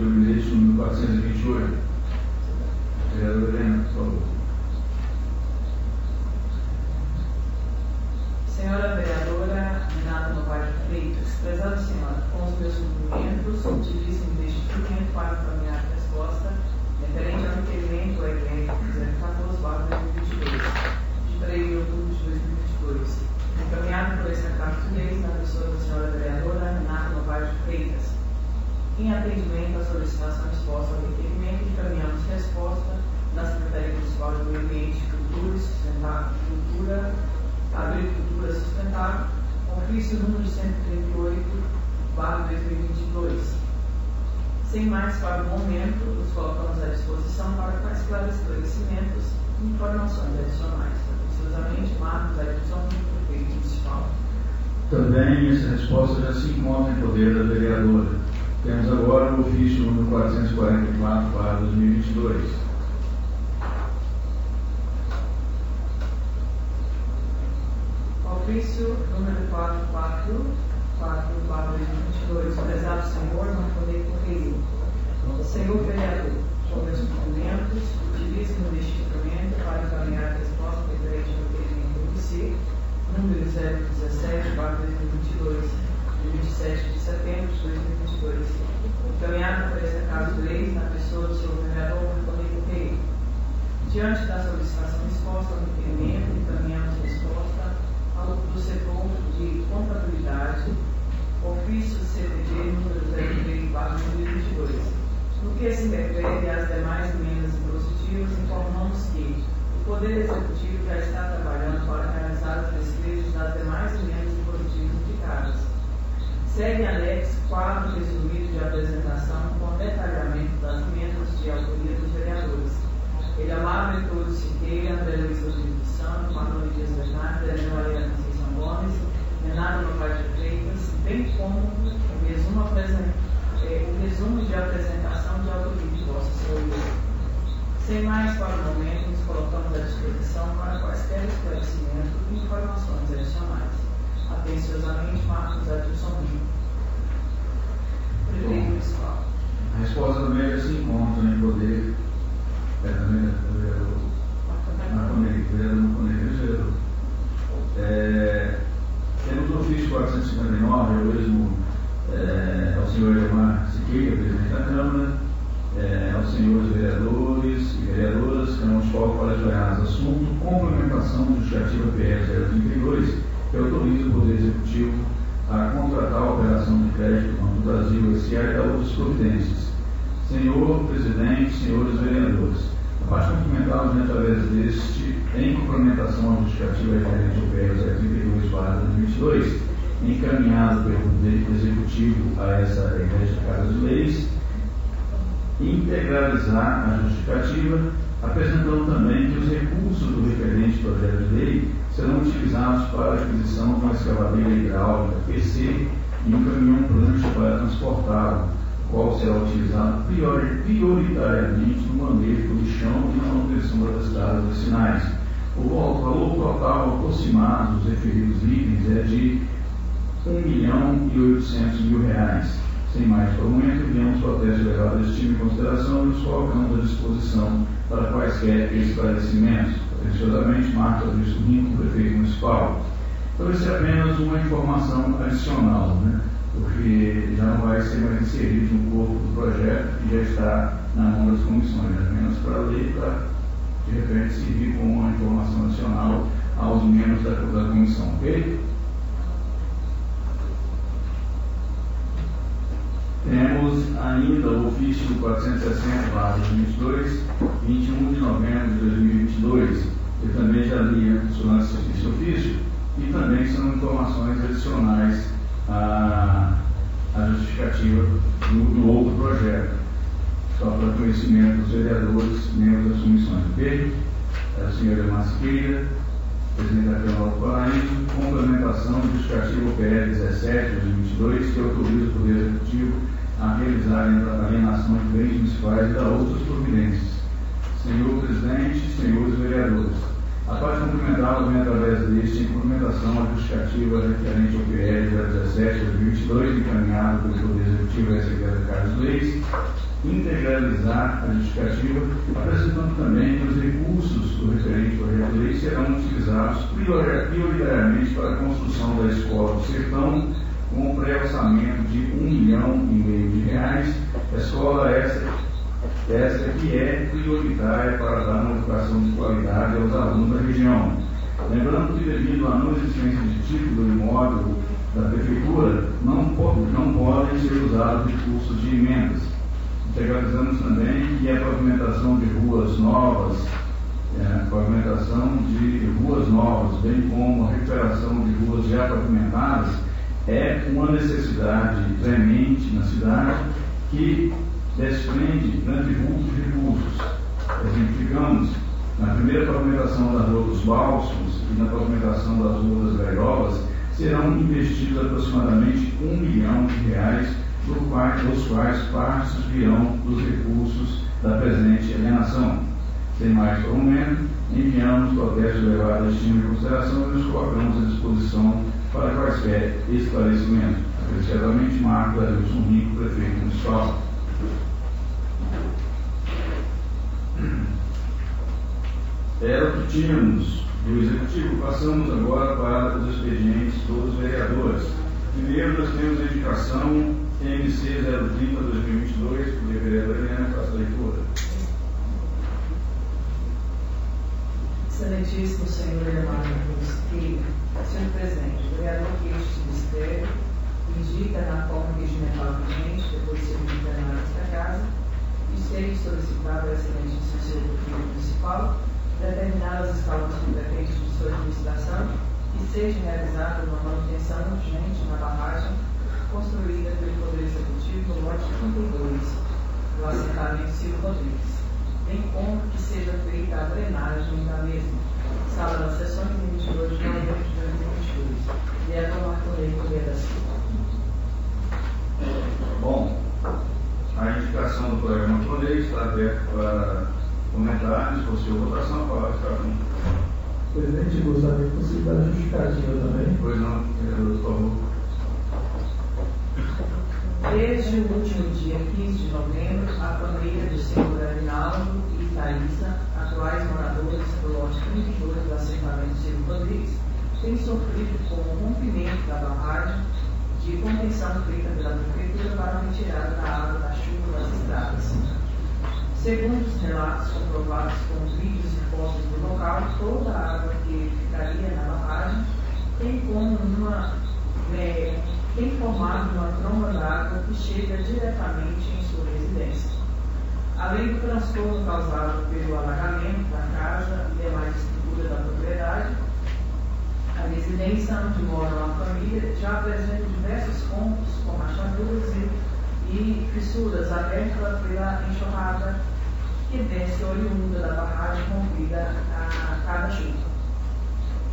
gabinete número 428. Vereadora Helena, por favor. Senhora vereadora Renata Novaes Freitas, prezada senhora, com os meus cumprimentos, utilizem deste instrumento para encaminhar a resposta referente ao requerimento RR 014/2022, de 3 de outubro de 2022, encaminhado por esta Casa de Leis na pessoa da senhora vereadora Renata Novaes Freitas. Em atendimento à solicitação exposta ao requerimento, encaminhamos resposta da Secretaria Municipal do Meio Ambiente, Agricultura Sustentável, ofício número 138/2022. Sem mais, para o momento, nos colocamos à disposição para quaisquer esclarecimentos e informações adicionais. Atenciosamente, Marcos Adilson, prefeito municipal. Também essa resposta já se encontra em poder da vereadora. Temos agora o ofício número 444/2022. Ofício número 444/2022. Prezado senhor, Marconei Correio. Senhor vereador, com meus cumprimentos, utilize-me deste instrumento para encaminhar a resposta referente ao requerimento MC, número 017/2022, de 27 de setembro de 2022, encaminhado por esta Casa de Leis na pessoa do senhor vereador Marconei Correio. Diante da solicitação exposta ao requerimento, encaminhamos resposta do setor de contabilidade, ofício CTG número 03/2022. No que se refere às demais emendas impositivas, informamos que o Poder Executivo já está trabalhando para realizar os desfechos das demais emendas impositivas indicadas. Segue anexo quadro resumido de apresentação com detalhamento das emendas de autoria dos vereadores. Ele amava Heitor Siqueira, André Luiz Rodrigues de Santos, Marlon Dias Bernardo, Helena Maria Conceição Gomes, Renata Novaes Freitas, bem como o resumo de apresentação de autoria de Vossa Senhoria. Sem mais, para o momento, nos colocamos à disposição para quaisquer esclarecimento e informações adicionais. Atenciosamente, Marcos Adilson, prefeito municipal. A resposta também já se encontra em poder. assunto, complementação de justificativa PR 032, que autoriza o Poder Executivo a contratar a operação de crédito do Banco do Brasil S.A. e outras providências. Senhor Presidente, senhores vereadores, a parte complementar, através deste, em complementação à justificativa referente ao PR 032/2022, encaminhado pelo Poder Executivo a essa Igreja Casa de Leis, integralizar a justificativa, apresentando também que os recursos do referente projeto de lei serão utilizados para a aquisição de uma escavadeira hidráulica PC e um caminhão prancha para transportá-lo, o qual será utilizado prioritariamente no manejo do lixão e na manutenção das estradas vicinais. O valor total aproximado dos referidos itens é de R$1.800.000. Sem mais prolongamento, enviamos protesto legal deste time em consideração e nos colocamos à disposição para quaisquer esclarecimentos. Atenciosamente, Marcos Augusto Rinco, prefeito municipal. Então, isso é apenas uma informação adicional, né? Porque já não vai ser mais inserido no corpo do projeto, que já está na mão das comissões, apenas para ler, para, de repente, servir como uma informação adicional aos membros da comissão, ok? Temos ainda o ofício 460/2022, 21 de novembro de 2022. Eu também já li antes esse ofício e também são informações adicionais à justificativa do outro projeto, só para conhecimento dos vereadores, membros das comissões, ok? A senhora Masqueira, presidente da Câmara do Paraíso, complementação do justificativo PR 17/2022, que autoriza o Poder Executivo a realizar a alienação de bens municipais e dar outras providências. Senhor Presidente, senhores vereadores, a parte complementar vem através deste em complementação à justificativa referente ao PR 017/2022, encaminhado pelo Poder Executivo e a Secretaria de Cargos de Leis, integralizar a justificativa, apresentando também que os recursos do referente projeto de lei serão utilizados prioritariamente para a construção da Escola do Sertão, com um pré-orçamento de R$1,5 milhão. Escola essa que é prioritária para dar uma educação de qualidade aos alunos da região. Lembrando que, devido à não existência de título do imóvel da Prefeitura, não podem ser usados recursos de emendas. Integralizamos também que a pavimentação de ruas novas, bem como a recuperação de ruas já pavimentadas, é uma necessidade premente na cidade que desprende grande vulto de recursos. Exemplificamos na primeira pavimentação da Rua dos Bálsamos e na pavimentação das Ruas das Gaiolas, serão investidos aproximadamente R$1 milhão, dos quais partes virão dos recursos da presente alienação. Sem mais prolongamento, enviamos protesto levado a estima em consideração e nos colocamos à disposição para quaisquer esclarecimentos. Apreciadamente, Marcos Augusto Rinco, prefeito municipal. Era o que tínhamos do Executivo. Passamos agora para os expedientes dos vereadores. Primeiro, nós temos a indicação MC 030/2022, por vereador Helena, faça a leitura. Excelentíssimo senhor Leonardo Mosqueira, senhor presidente, o vereador que este ministério indica na forma regimental vigente, depois de ser plenário desta casa, e seja solicitado ao excelentíssimo senhor prefeito municipal determinar as escalas competentes de sua administração e seja realizada uma manutenção urgente na barragem construída pelo Poder Executivo no lote 32 do assentamento Silva Rodrigues, bem como que seja feita a drenagem da mesma. Sala das sessões em 22 de novembro de 2022. Vereador Marconei Correia da Silva. Bom, a indicação do colega Marconei está aberta para comentários, possível votação, a palavra está com. Presidente, gostaria que você dar justificativa também. Pois não, vereador, por favor. Desde o último dia 15 de novembro, a família do senhor Arinaldo e Thaísa, atuais moradores do lote 32 do assentamento Silva Rodrigues, tem sofrido com o rompimento da barragem de contenção feita pela Prefeitura para a retirada da água da chuva das estradas. Segundo os relatos comprovados com vídeos e fotos do local, toda a água que ficaria na barragem tem formado uma tromba d'água que chega diretamente em sua residência. Além do transtorno causado pelo alagamento da casa e demais estrutura da propriedade, a residência onde mora uma família já apresenta diversos pontos com rachaduras e fissuras abertas pela enxurrada que desce oriunda da barragem movida a cada chuva.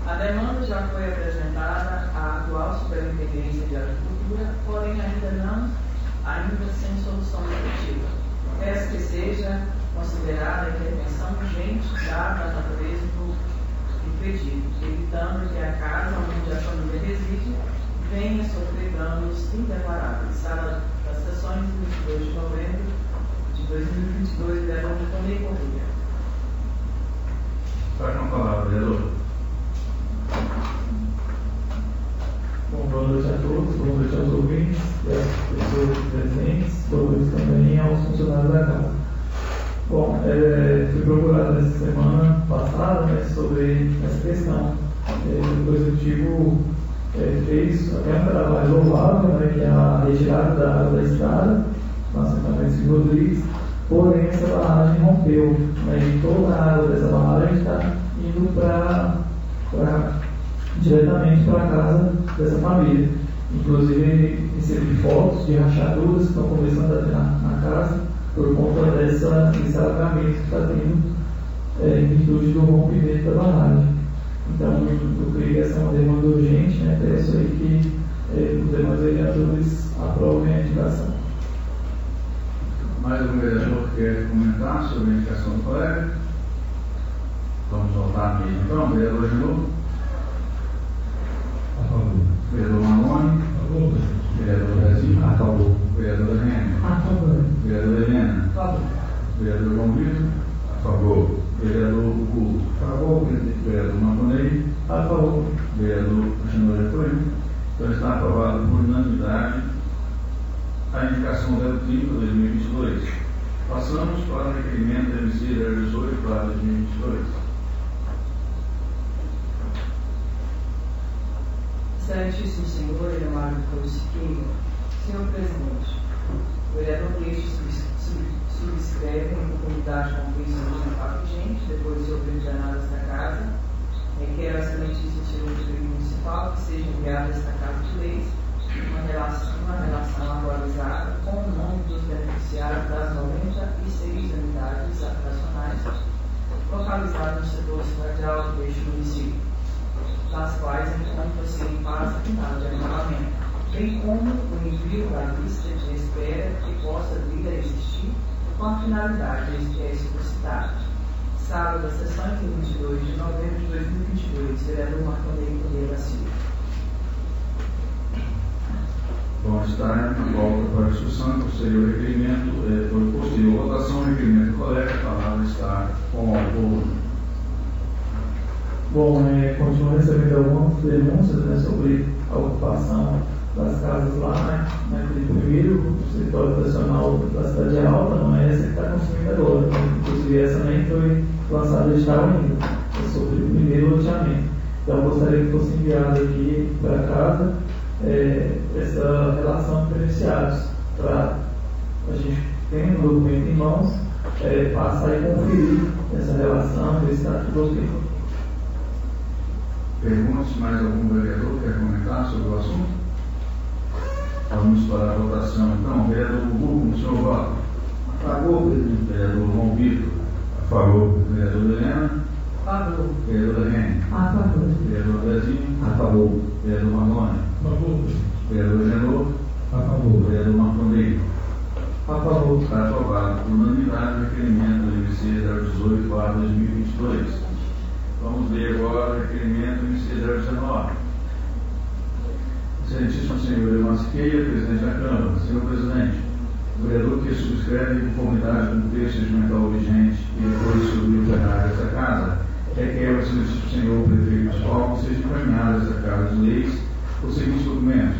A demanda já foi apresentada à atual Superintendência de Agricultura, porém ainda sem solução efetiva. Peço que seja considerada a intervenção urgente dada a natureza do pedido, evitando que a casa onde a família reside venha sofrer danos irreparáveis. Sala das sessões, 22 de novembro de 2022, vereador Tony Corrêa. Está com a palavra, vereador. Bom, boa noite a todos, boa noite aos ouvintes e às pessoas presentes, boa noite também aos funcionários da casa. Bom, fui procurado nessa semana passada, né, sobre essa questão. O Executivo fez até um trabalho louvável, né, que é a retirada da água da estrada, no assentamento de Rodrigues, porém essa barragem rompeu, né, e toda a água dessa barragem está indo diretamente para a casa dessa família. Inclusive recebi fotos de rachaduras que estão começando a ter na casa por conta desse alagamento que está tendo em virtude do rompimento da barragem. Então eu creio que essa é uma demanda urgente, né? Peço aí que os demais vereadores aprovem a indicação. Mais um vereador que quer comentar sobre a indicação do colega? Vamos voltar mesmo. Então, vereador de novo. A favor. Vereador Marlone. A favor. Vereador Brasil. A favor. Vereador Henrique. A favor. Vereador Helena. Por favor. Vereador João Vitor. A favor. Vereador Hugo. A favor. Vereador Marconei. A favor. Vereador Alexandre Getúlio. Então está aprovado por unanimidade a indicação 030/2022. Passamos para o requerimento da MC 018/2022. Excelentíssimo senhor Elemário Cruz Siqueira, senhor presidente, o vereador Teixeira subscreve em conformidade com o texto regimental vigente, depois de ouvir os análise da casa, requer ao excelentíssimo senhor juiz municipal que seja enviada esta casa de leis uma relação atualizada com o nome dos beneficiários das 96 unidades habitacionais localizadas no setor radial deste município, das quais encontram-se em fase final de armazenamento, bem como o envio da lista de espera que possa vir a existir com a finalidade de solicitada. Sala das sessões de 22 de novembro de 2022, vereador Marconei Corrêa da Silva. Bom, está em volta para a discussão, posterior requerimento, por posterior votação, requerimento do colega, a palavra está com o autor. Bom, continuo recebendo algumas denúncias, né, sobre a ocupação das casas lá, naquele primeiro escritório nacional da Cidade Alta, não é essa que está construindo agora. Inclusive essa nem foi lançada de edital ainda, é sobre o primeiro loteamento. Então eu gostaria que fosse enviado aqui para casa essa relação de beneficiários, para a gente, tendo um documento em mãos, passar e conferir essa relação, ver se está tudo ok. Perguntas, mais algum vereador quer comentar sobre o assunto? Vamos para a votação então. Vereador Hugo, como o senhor vota? A favor, presidente. Vereador João Vitor. A favor. Vereador Helena. A favor. Vereador Henrique. A favor. Vereador Brasil. A favor. Vereador Marlone. A favor. Vereador Genô. A favor. Vereador Marconei. A favor. Está aprovado por unanimidade o requerimento do MC 018/2022. Vamos ler agora o requerimento do MC 019. Excelentíssimo senhor Elemário Siqueira, presidente da Câmara. Senhor presidente, o vereador que subscreve em conformidade com o texto regimental vigente e depois sobre o plenário desta casa, requer ao excelentíssimo senhor prefeito municipal que seja encaminhada esta casa de leis os seguintes documentos: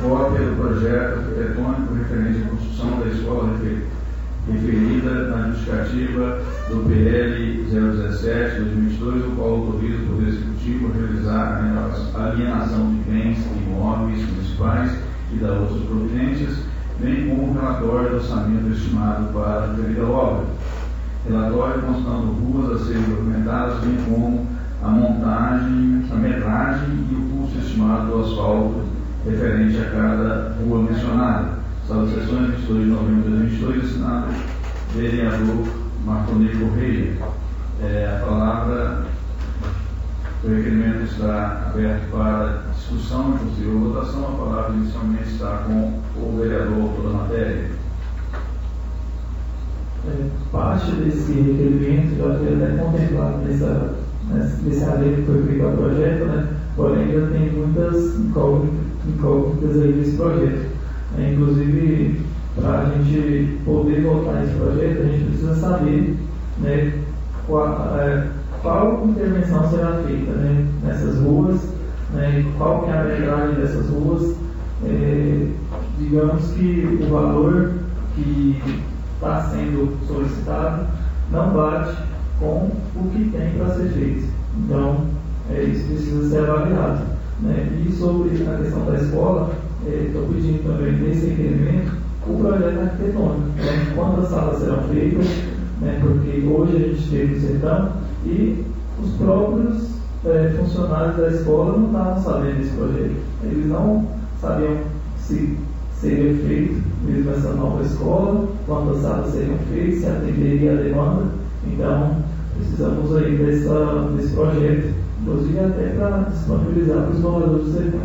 cópia do projeto arquitetônico referente à construção da escola referida na justificativa do PL 017/2022, o qual autoriza o Poder Executivo a realizar a alienação de bens imóveis municipais e da outras providências, bem como o relatório do orçamento estimado para a referida obra. Relatório constando ruas a serem documentadas, bem como a montagem, a metragem e o custo estimado do asfalto referente a cada rua mencionada. Sala de sessões, 22 de novembro de 2022, assinado vereador Marconei Correia. A palavra, o requerimento está aberto para discussão e posterior votação. A palavra inicialmente está com o vereador autor da matéria. Parte desse requerimento já foi até contemplado nesse artigo que foi feito ao projeto, né? Porém ainda tem muitas incógnitas aí desse projeto. Inclusive, para a gente poder votar nesse projeto, a gente precisa saber, né, qual intervenção será feita, né, nessas ruas, né, qual que é a metragem dessas ruas. Digamos que o valor que está sendo solicitado não bate com o que tem para ser feito. Então, isso precisa ser avaliado, né? E sobre a questão da escola, estou pedindo também nesse requerimento o projeto arquitetônico, né? Quantas salas serão feitas, né? Porque hoje a gente teve o sertão e os próprios funcionários da escola não estavam sabendo desse projeto. Eles não sabiam se seria feito mesmo essa nova escola, quantas salas seriam feitas, se atenderia a demanda. Então, precisamos aí desse projeto, inclusive até para disponibilizar para os moradores do sertão.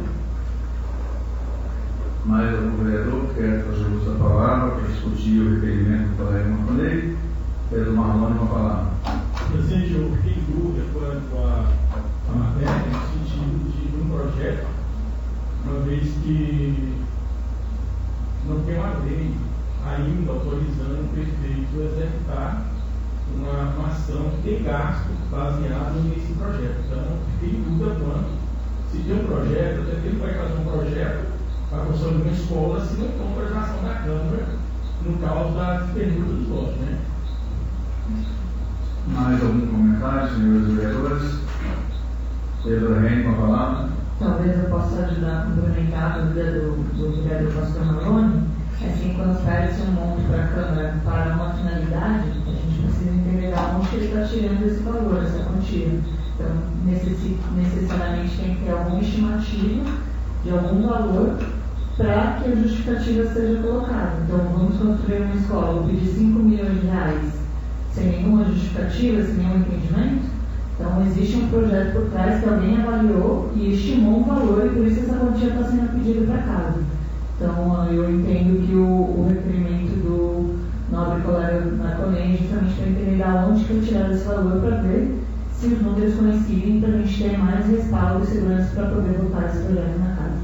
Mais algum vereador que quer fazer uso da palavra para discutir o requerimento do colega Marconei? Pedro Marlone, uma palavra. Presidente, eu fiquei em dúvida quanto à matéria, no sentido de um projeto, uma vez que não tem uma lei ainda autorizando o prefeito a executar uma ação que tem gasto baseado nesse projeto. Então, fiquei em dúvida quanto, se tem um projeto, até que ele vai fazer um projeto para construir uma escola, se não tem autorização da Câmara, no caso da permuta dos votos, né? Mais algum comentário, senhores vereadores? Pedro Henrique, uma palavra. Talvez eu possa ajudar a complementar a dúvida do vereador Pastor Marlone. Assim, quando pede-se um monte para a Câmara para uma finalidade, a gente precisa entender de onde ele está tirando esse valor, essa quantia. Então, necessariamente tem que ter alguma estimativa de algum valor para que a justificativa seja colocada. Então, vamos construir uma escola, vou pedir 5 milhões de reais, sem nenhuma justificativa, sem nenhum entendimento. Então, existe um projeto por trás que alguém avaliou e estimou um valor, e por isso essa quantia está sendo pedida para casa. Então, eu entendo que o requerimento do nobre colega Marconei é justamente para entender de onde que ele tirou esse valor, para ver se os números coincidem, para a gente ter mais respaldo e segurança para poder votar esse projeto na casa.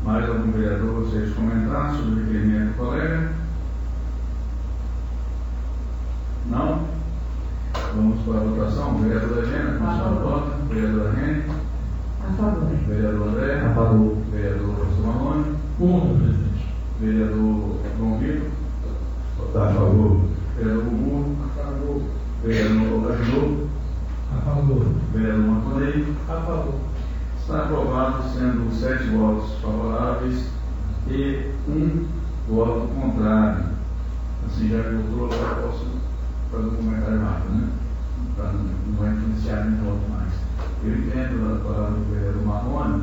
Mais algum vereador gostaria de comentar sobre o requerimento do colega? Não? Vamos para a votação. Vereadora Helena, como senhora vota? Vereadora Rene? A favor. Vereador André? A favor. Vereador Pastor Marlone? Contra, presidente. Vereador João Vitor? Votar a favor. Vereador Gugu? A favor. Vereador Ajudou? A favor. Vereador Marconei? A favor. Está aprovado, sendo 7 votos favoráveis e 1 voto contrário. Assim, já que eu posso fazer um comentário rápido, né? Para não vai influenciar nem voto mais. Eu entendo a palavra do vereador Marrone,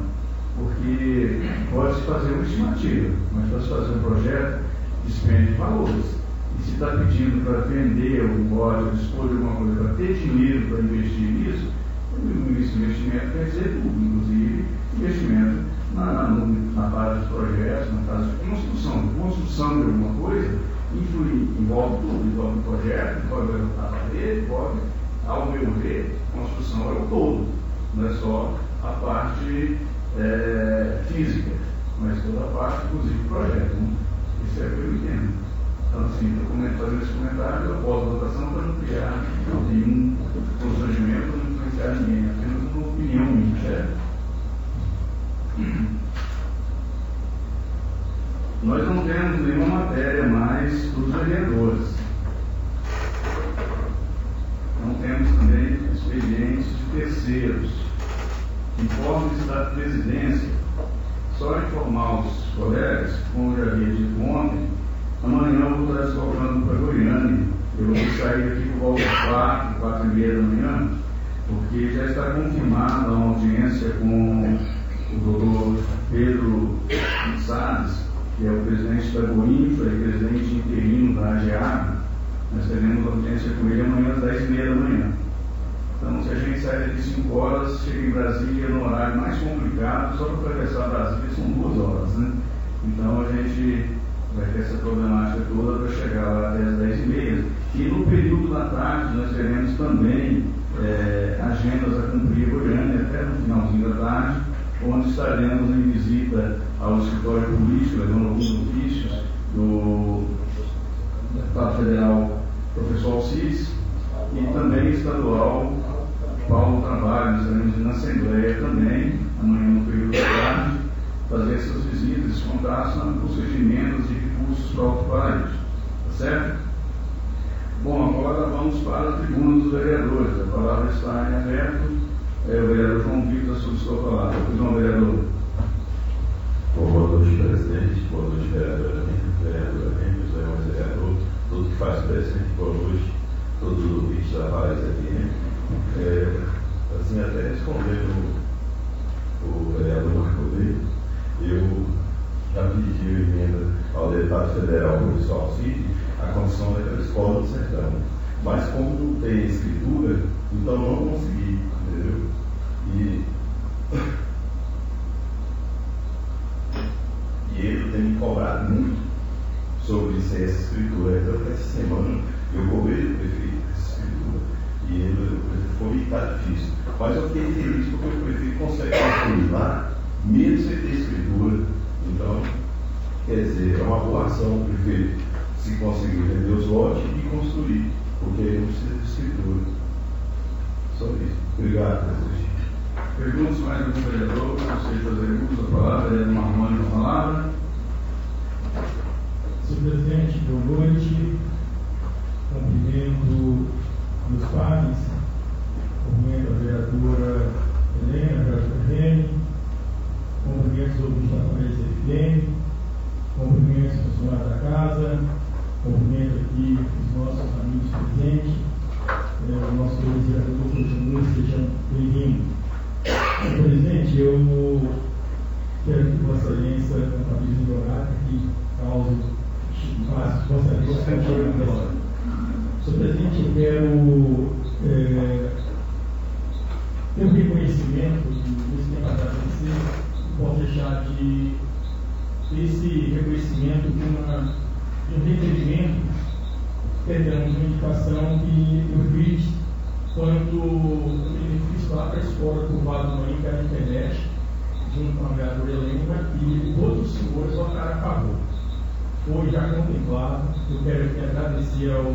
porque pode-se fazer uma estimativa, mas para se fazer um projeto, despende valores. E se está pedindo para vender algum lote, dispor de alguma coisa, para ter dinheiro para investir nisso, esse investimento quer dizer tudo, inclusive investimento na fase dos projetos, na fase de construção. Construção de alguma coisa envolve tudo, envolve o projeto, envolve a parede, envolve, ao meu ver, construção é o todo, não é só a parte física, mas toda a parte, inclusive, do projeto. Isso é o que eu entendo. Então, assim, estou fazendo esse comentário após a votação para não criar nenhum constrangimento, não influenciar ninguém, apenas uma opinião minha, certo? Nós não temos nenhuma matéria mais dos vereadores. Não temos também expedientes de terceiros. Informes da presidência. Só informar os colegas, como eu já havia dito ontem, amanhã eu vou estar descolocando para Goiânia. Eu vou sair daqui por volta de 4h30 da manhã, porque já está confirmada uma audiência com o doutor Pedro Salles, que é o presidente da Goinfra e presidente interino da AGEAB. Nós teremos audiência com ele amanhã às 10h30 da manhã. Então, se a gente sair daqui 5 horas, chega em Brasília no horário mais complicado, só para atravessar Brasília são 2 horas, né? Então, a gente vai ter essa problemática toda para chegar lá até as 10h30. E no período da tarde, nós teremos também agendas a cumprir em Goiânia, até no finalzinho da tarde, onde estaremos em visita ao escritório político, levando alguns ofícios do deputado federal professor Alcides e também estadual Paulo Trabalho. Nós estaremos na Assembleia também, amanhã no período da tarde, fazer essas visitas, esses contatos na busca de emendas e recursos para o Alto Paraíso. Tá certo? Bom, agora vamos para a tribuna dos vereadores. A palavra está em aberto. O vereador João Vitor solicitou a palavra. João vereador. Boa noite, presidente. Boa noite, vereadora Mendes, vereador, tudo que faz presente. Boa noite, todos os ouvintes da Paraíso FM. Assim, até respondendo o vereador Marco Aurélio, eu já pedi emenda ao deputado federal, professor Alcides, a condição daquela escola do sertão. Mas como não tem escritura, então não consegui, entendeu? E ele tem me cobrado muito sobre essa escritura. Então, essa semana eu cobrei do prefeito essa escritura. E ele foi e está difícil. Mas eu fiquei feliz porque o prefeito consegue construir lá, mesmo sem ter escritura. Então, quer dizer, é uma boa ação o prefeito se conseguir vender os lotes e construir, porque ele não precisa de escritura. Só isso. Obrigado, presidente. Perguntas mais algum vereador? Gostaria de fazer uso da palavra. Vereador Marrone com a palavra. Senhor presidente, boa noite. Cumprimento meus pais, cumprimento a vereadora Helena, a vereadora Rene, cumprimento os ouvintes da Paraíso FM, cumprimento os funcionários da casa, cumprimento aqui os nossos amigos presentes, o nosso vereador continua, sejam bem-vindos. Senhor presidente, eu quero que Vossa Excelência, com a visão do horário, que causa Vossa Excelência. Senhor presidente, eu quero ter um reconhecimento desse tempo atrás de você, não posso deixar de esse reconhecimento de um requerimento, perdão, de uma indicação que eu fiz quando eu fiz lá para a escola do Vale do Marinho, que era na internet, junto com a vereadora Helena, e outros senhores votaram a favor. Foi já contemplado. Eu quero aqui agradecer ao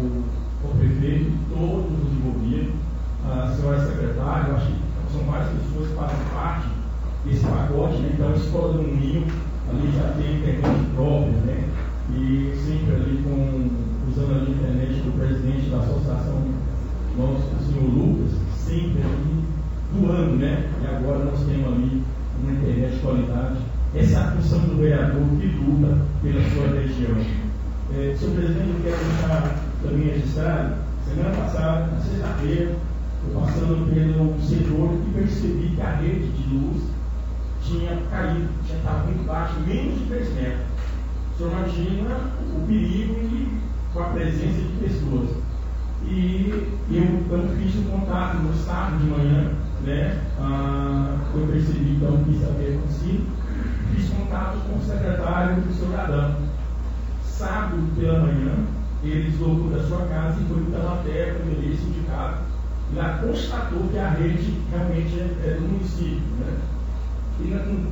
prefeito, todos os envolvidos, a senhora secretária, eu acho que são várias pessoas que fazem parte desse pacote, né? Então a escola do Ninho ali já tem internet própria, né? E sempre ali usando ali a internet do presidente da associação, nosso, o senhor Lucas, sempre ali doando, né? E agora nós temos ali uma internet de qualidade. Essa é a função do vereador que luta pela sua região. Senhor presidente, eu quero deixar também registrado, semana passada, na sexta-feira, eu passando pelo setor e percebi que a rede de luz tinha caído, tinha estado muito baixo, menos de 3 metros. O senhor imagina o perigo e com a presença de pessoas. E eu fiz um contato no sábado de manhã, né? Eu percebi então que isso havia acontecido. Fiz contato com o secretário do senhor Adão. Sábado pela manhã, ele deslocou da sua casa e foi para a Taubaté, como ele sindicato, e lá constatou que a rede realmente é do município, né? E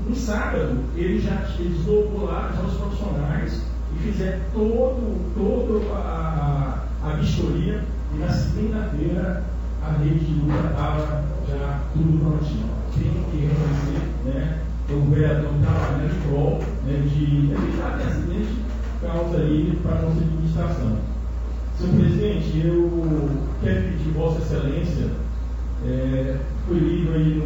no sábado, ele deslocou lá já os profissionais e fizeram toda a vistoria, e na segunda-feira a rede de luz estava já tudo prontinho. Tenho que reconhecer, né? O vereador trabalhando em prol, né, de de evitar que acidente causa aí para a nossa administração. Senhor presidente, eu quero pedir Vossa Excelência, foi lido aí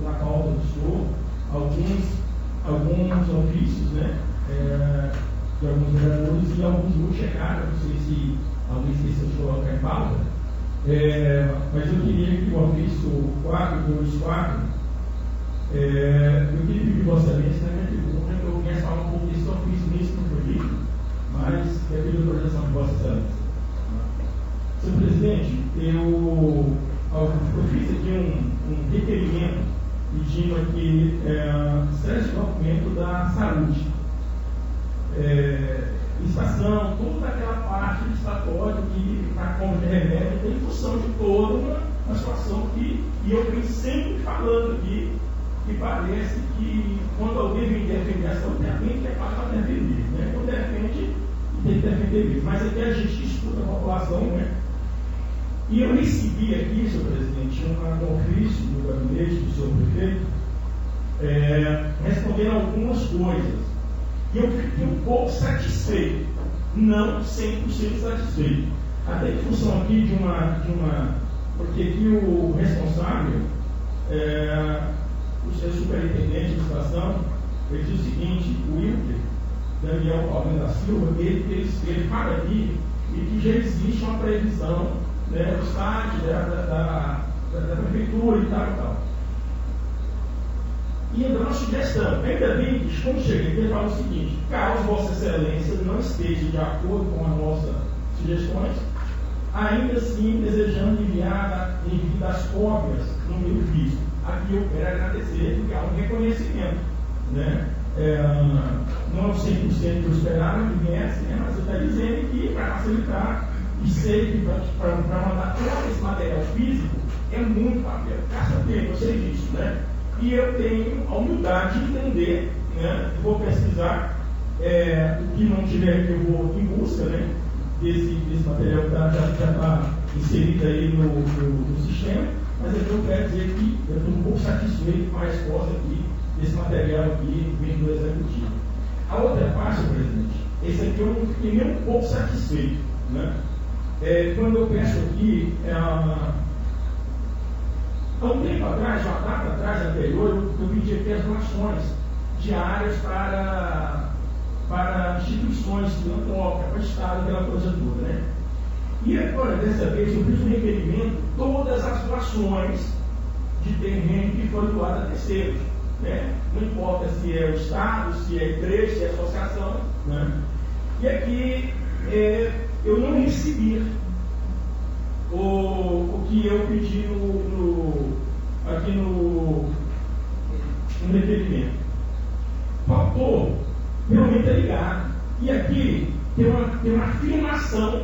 na pauta do senhor alguns ofícios, né, de alguns vereadores e alguns não chegaram, não sei se alguém esqueceu de colocar em pauta, mas eu queria que o ofício 424, eu queria pedir Vossa Excelência, na minha pergunta, que eu ia falar um pouco desse ofício, nisso não foi dito, mas eu pedir a autorização de Vossa Excelência. Senhor presidente, eu fiz aqui um requerimento pedindo aqui 7 documentos da saúde, estação, toda aquela parte de estatório que está como remédio tem função de toda uma situação que, e eu venho sempre falando aqui, que parece que quando alguém vem defender a saúde, tem que é para defender, né? Quando defende, tem que defender mesmo, mas aqui a gente escuta a população, né? E eu recebi aqui, senhor presidente, um ofício do gabinete do senhor prefeito, respondendo algumas coisas. E eu fiquei um pouco satisfeito, não 100% satisfeito. Até em função aqui de uma porque aqui o responsável, o seu superintendente de estação, ele diz o seguinte, o Wilker, Daniel Paulino da Silva, ele fala aqui e que já existe uma previsão, né, do site da prefeitura e tal. E então uma sugestão, ainda bem que quando chega aqui ele fala o seguinte, caso Vossa Excelência não esteja de acordo com as nossas sugestões, ainda assim desejando enviar das cópias no meio físico. Aqui eu quero agradecer, porque há um reconhecimento, né? Não é 100% que eu esperava que viesse, né? Mas você está dizendo que para facilitar e sei que para mandar todo esse material físico é muito papel, gasta tempo, eu sei disso, né? E eu tenho a humildade de entender, né? Vou pesquisar o que não tiver, que eu vou em busca, né? Desse material que já está inserido aí no sistema, mas eu quero dizer que eu estou um pouco satisfeito com a resposta aqui desse material aqui vindo do Executivo. A outra parte, presidente, esse aqui eu não fiquei nem um pouco satisfeito, né? Quando eu peço aqui, há um tempo atrás, uma data atrás, anterior, eu pedi aqui as doações diárias para instituições filantrópicas, para o Estado, aquela coisa toda, né? E agora, dessa vez, eu fiz um requerimento, todas as doações de terreno que foram doadas a terceiros, né? Não importa se é o Estado, se é a igreja, se é a associação, né? E aqui eu não recebi o que eu pedi aqui no requerimento. Faltou realmente ligado. E aqui tem uma afirmação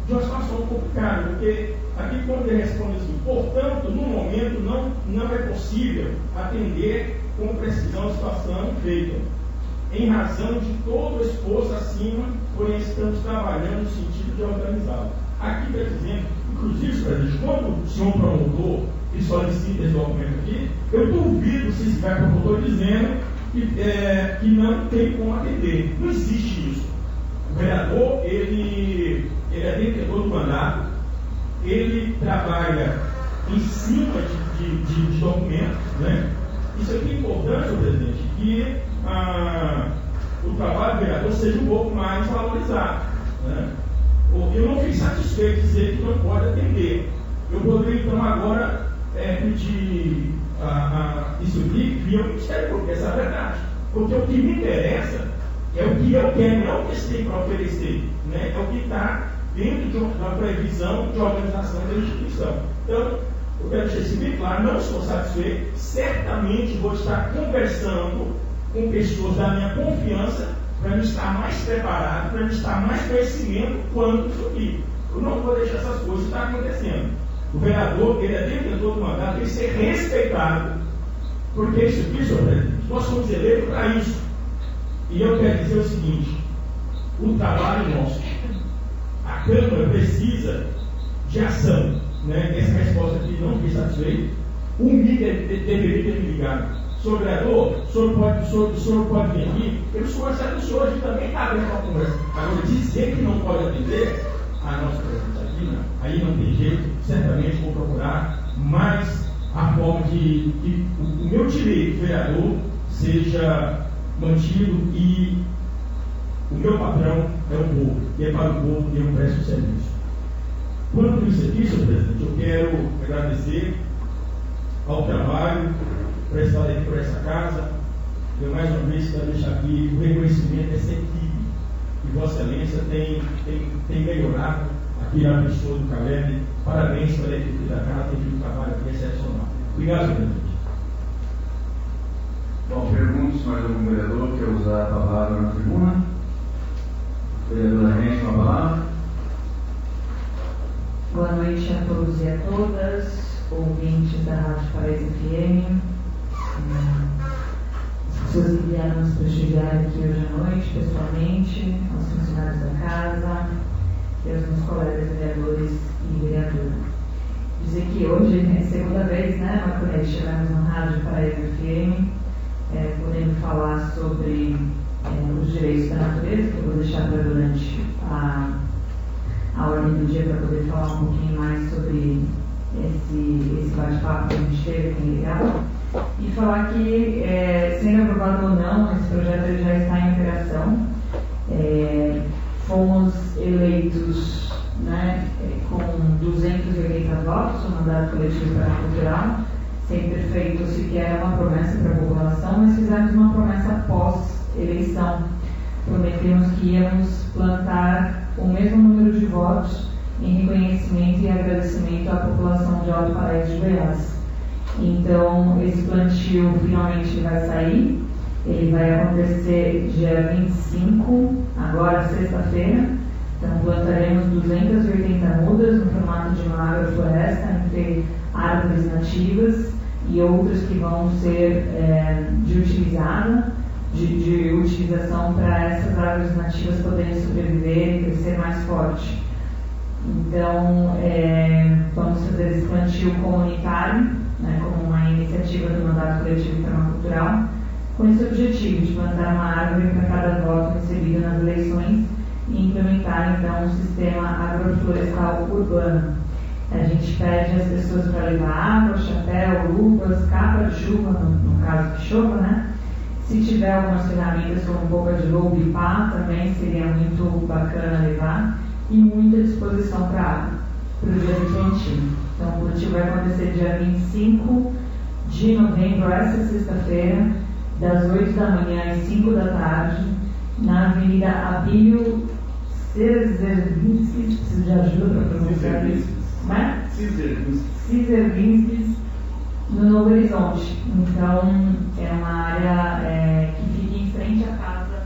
de uma situação complicada, porque aqui quando ele responde assim, portanto, no momento não é possível atender com precisão a situação feita, em razão de todo o esforço acima, porém estamos trabalhando no sentido de organizá-lo. Aqui está dizendo, inclusive, presidente, quando o senhor promotor e solicita esse documento aqui, eu duvido se esse promotor dizendo que não tem como atender. Não existe isso. O vereador, ele é detentor do mandato, ele trabalha em cima de documentos, né? Isso aqui é importante, presidente, que o trabalho do vereador seja um pouco mais valorizado, né? Eu não fiquei satisfeito de dizer que não pode atender. Eu poderia, então, agora pedir isso aqui via o Ministério Público, essa é a verdade. Porque o que me interessa é o que eu quero, não é o que eles têm para oferecer, né? É o que está dentro de uma previsão de organização da instituição. Então, eu quero deixar isso bem claro, não estou satisfeito, certamente vou estar conversando com pessoas da minha confiança para me estar mais preparado, para me estar mais conhecimento quanto isso aqui. Eu não vou deixar essas coisas estar acontecendo. O vereador, ele é detentor do mandato, tem que ser respeitado, porque isso aqui, senhor presidente, nós somos eleitos para isso. E eu quero dizer o seguinte, o trabalho nosso, a Câmara precisa de ação, né? Essa resposta aqui não fiquei satisfeito. O MIG deveria ter me ligado. senhor vereador, o senhor pode vir aqui, eu sou o senhor, a gente também está abrindo uma conversa. Agora, dizer que não pode atender a nossa presença aqui, não. Aí não tem jeito, certamente vou procurar mais a forma de que o meu direito vereador seja mantido e o meu patrão é o povo, e é para o povo que eu presto serviço. Quanto isso aqui, senhor presidente, eu quero agradecer ao trabalho prestado aqui por essa casa. Eu mais uma vez quero deixar aqui o reconhecimento dessa equipe que Vossa Excelência tem melhorado aqui na pessoa do Caleb. Parabéns pela equipe da casa, tem feito um trabalho aqui excepcional. Obrigado, senhor presidente. Bom, pergunto se mais algum vereador quer usar a palavra na tribuna. Vereadora Renz, com a palavra. Boa noite a todos e a todas, ouvintes da Rádio Paraíso FM, as pessoas que vieram nos prestigiar aqui hoje à noite, pessoalmente, aos funcionários da casa e aos meus colegas vereadores e vereadoras. Dizer que hoje é a segunda vez, né, Macunete, estivemos na Rádio Paraíso FM, podendo falar sobre os direitos da natureza, que eu vou deixar para durante a ordem do dia para poder falar um pouquinho mais sobre esse bate-papo que a gente teve aqui legal. E falar que, sendo aprovado ou não, esse projeto ele já está em operação. Fomos eleitos, né, com 280 votos no mandato coletivo para a cultural, sem ter feito sequer uma promessa para a população, mas fizemos uma promessa pós-eleição. Prometemos que íamos plantar o mesmo número de votos em reconhecimento e agradecimento à população de Alto Paraíso de Goiás. Então, esse plantio finalmente vai sair. Ele vai acontecer dia 25, agora sexta-feira. Então, plantaremos 280 mudas no formato de uma agrofloresta entre árvores nativas e outras que vão ser de utilização para essas árvores nativas poderem sobreviver e crescer mais forte. Então, vamos fazer esse plantio comunitário, né, como uma iniciativa do mandato coletivo permacultural, com esse objetivo de plantar uma árvore para cada voto recebido nas eleições e implementar, então, um sistema agroflorestal urbano. A gente pede às pessoas para levar água, chapéu, luvas, capa de chuva, no caso que chova, né? Se tiver algumas ferramentas como boca de lobo e pá, também seria muito bacana levar, e muita disposição para o dia do plantio. Então, o plantio vai acontecer dia 25 de novembro, essa sexta-feira, das 8 da manhã às 5 da tarde, na Avenida Abílio Czerwinski, preciso de ajuda para pronunciar isso. Czerwinski, no Novo Horizonte. Então, é uma área que fica em frente à casa.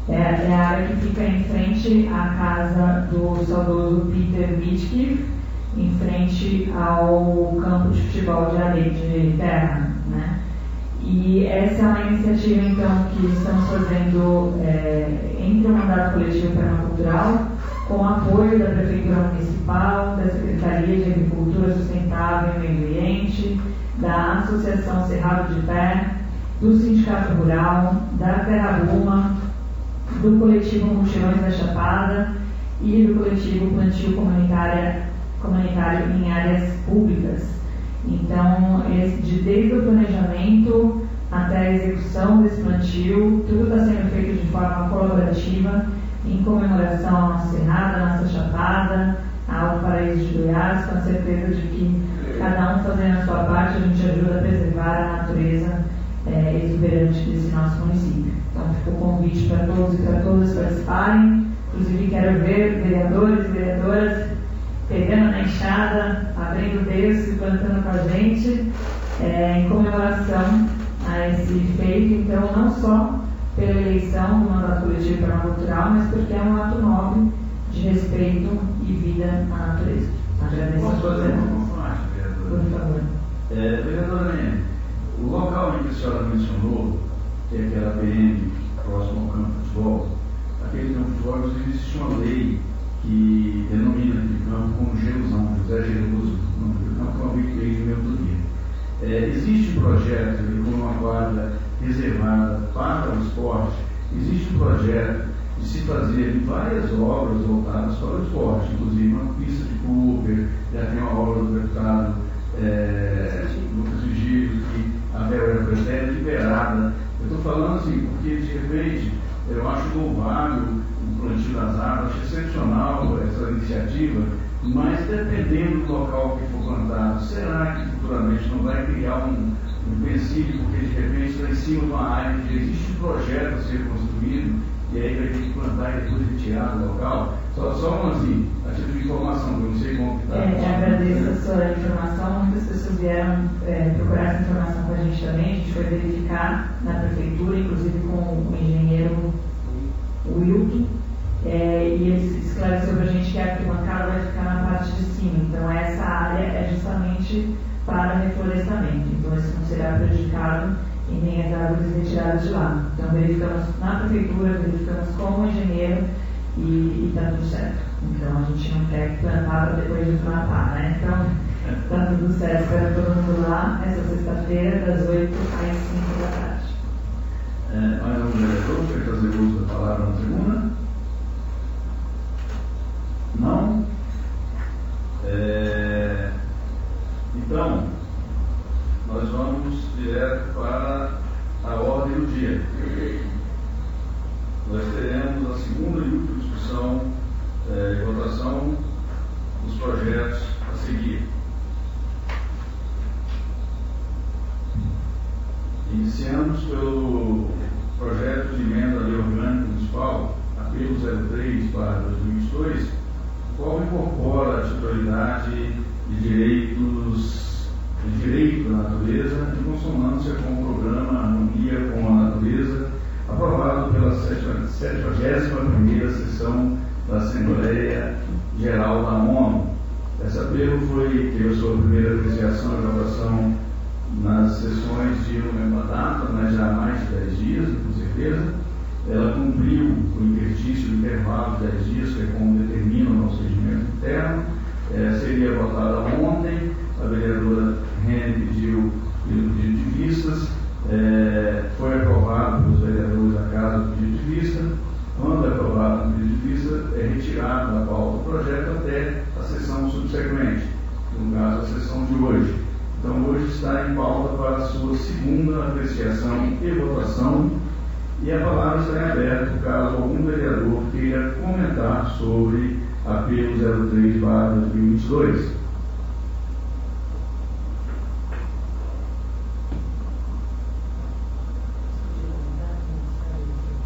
É a área que fica em frente à casa do saudoso Peter Mitke, em frente ao campo de futebol de areia de terra, né? E essa é uma iniciativa, então, que estamos fazendo entre o mandato coletivo permacultural, com apoio da Prefeitura Municipal, da Secretaria de Agricultura Sustentável e Meio Ambiente, da Associação Cerrado de Pé, do Sindicato Rural, da Terra Buma, do Coletivo Mutirões da Chapada e do Coletivo Plantio Comunitário em Áreas Públicas. Então, desde o planejamento até a execução desse plantio, tudo está sendo feito de forma colaborativa, em comemoração à nossa Cerrada, à nossa Chapada, ao Paraíso de Goiás, com a certeza de que cada um fazendo a sua parte, a gente ajuda a preservar a natureza exuberante desse nosso município. Então, fica o convite para todos e para todas participarem. Inclusive, quero ver vereadores e vereadoras pegando na enxada, abrindo o berço e plantando com a gente, em comemoração a esse feito. Então, não só pela eleição do mandato coletivo permacultural, mas porque é um ato nobre de respeito e vida à natureza. Agradeço a todos. Por favor. Vereadora Nene, o local em que a senhora mencionou, que é aquela PM próximo ao campo de futebol, aquele campo de futebol, inclusive, existe uma lei que denomina aquele campo como Jerusalém, José Jerusalém, o nome do campo, que eu vi desde o meu outro dia. Existe um projeto projeto de uma quadra reservada para o esporte, existe um projeto de se fazer várias obras voltadas para o esporte, inclusive uma pista de Cooper, já tem uma obra do deputado Lucas Vigílio, que a verba foi até liberada. Eu estou falando assim, porque de repente eu acho louvável o plantio das árvores, acho excepcional essa iniciativa, mas dependendo do local que for plantado, será que futuramente não vai criar um empecilho, porque de repente está em cima de uma área que existe um projeto a ser construído, e aí vai ter que plantar e depois retirar do local? Só uma assim, a título de informação, que eu não sei como que está. Agradeço a sua informação. Muitas pessoas vieram procurar essa informação com a gente também. A gente foi verificar na prefeitura, inclusive com o engenheiro Wilton, e ele esclareceu para a gente que a arquibancada vai ficar na parte de cima. Então, essa área é justamente para reflorestamento. Então, isso não será prejudicado e nem as árvores retiradas de lá. Então, verificamos na prefeitura, verificamos com o engenheiro e está tudo certo. Então, a gente não quer plantar para depois desmatar, né? Então, está tudo certo. Espero todo mundo lá essa sexta-feira, das 8 às 5 da tarde. Mais um vereador quer fazer uso da palavra na tribuna? Não? Então, nós vamos direto para a ordem do dia. Nós teremos a segunda e última discussão e votação dos projetos a seguir. Iniciamos pelo projeto de emenda à Lei Orgânica Municipal, apelo 03/2022, o qual incorpora a titularidade de direito da natureza em consonância com o programa Harmonia com a Natureza, aprovado pela 71ª sessão da Assembleia Geral da ONU. Esse apelo teve a sua primeira apreciação e votação nas sessões de novembro da data, mas já há mais de 10 dias, com certeza. Ela cumpriu o interstício do intervalo de 10 dias, que é como determina o procedimento interno. Seria votada ontem, a vereadora Rene pediu pelo pedido de vistas, foi aprovado pelos vereadores da casa o pedido de vista. Quando é aprovado o pedido de vista, é retirado da pauta do projeto até a sessão subsequente, no caso a sessão de hoje. Então, hoje está em pauta para a sua segunda apreciação e votação, e a palavra está em aberto caso algum vereador queira comentar sobre apelo 03/2022.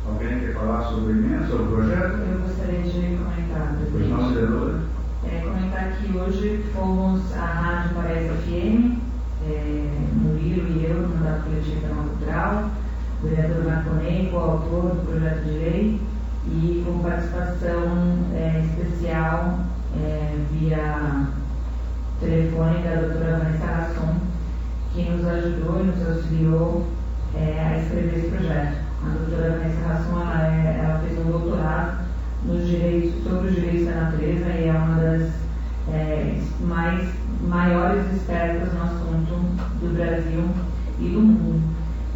Alguém quer falar sobre a emenda, sobre o projeto? Eu gostaria de comentar, Pois não, vereadora? Comentar que hoje fomos à Rádio Paraíso FM, Murilo e eu, no mandato coletivo da Cultural, o vereador Marconei, coautor do projeto de lei, e com participação especial via telefone da doutora Vanessa Rasson, que nos ajudou e nos auxiliou a escrever esse projeto. A doutora Vanessa Rasson ela fez um doutorado sobre os direitos da natureza e é uma das maiores expertas no assunto do Brasil e do mundo.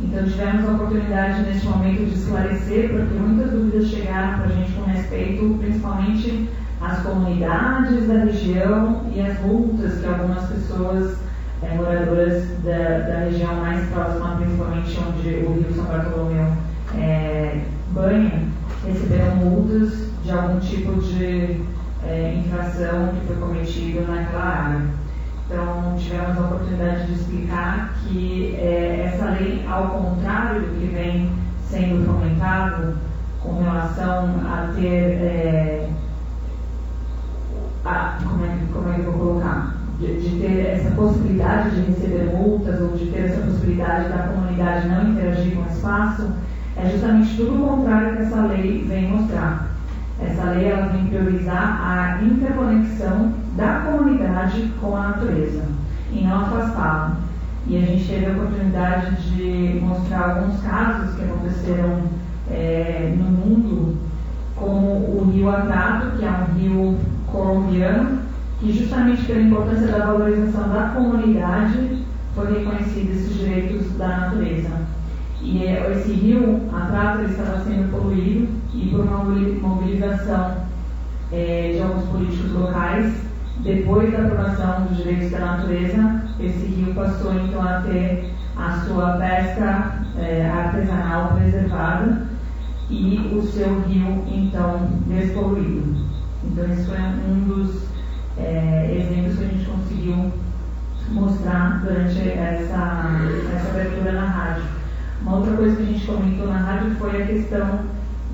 Então tivemos a oportunidade neste momento de esclarecer, porque muitas dúvidas chegaram para a gente com respeito principalmente às comunidades da região e às multas que algumas pessoas moradoras da região mais próxima, principalmente onde o Rio São Bartolomeu banha, receberam multas de algum tipo de infração que foi cometido naquela área. Então, tivemos a oportunidade de explicar que essa lei, ao contrário do que vem sendo comentado com relação a ter, como é que eu vou colocar? De ter essa possibilidade de receber multas ou de ter essa possibilidade da comunidade não interagir com o espaço, é justamente tudo o contrário que essa lei vem mostrar. Essa lei ela vem priorizar a interconexão da comunidade com a natureza e não afastá-la. E a gente teve a oportunidade de mostrar alguns casos que aconteceram no mundo, como o Rio Atrato, que é um rio colombiano, que justamente pela importância da valorização da comunidade foi reconhecido esses direitos da natureza. E esse rio, atrás, ele estava sendo poluído e por uma mobilização de alguns políticos locais, depois da aprovação dos direitos da natureza, esse rio passou então a ter a sua pesca artesanal preservada e o seu rio então despoluído. Então esse foi um dos exemplos que a gente conseguiu mostrar durante essa abertura na rádio. Uma outra coisa que a gente comentou na rádio foi a questão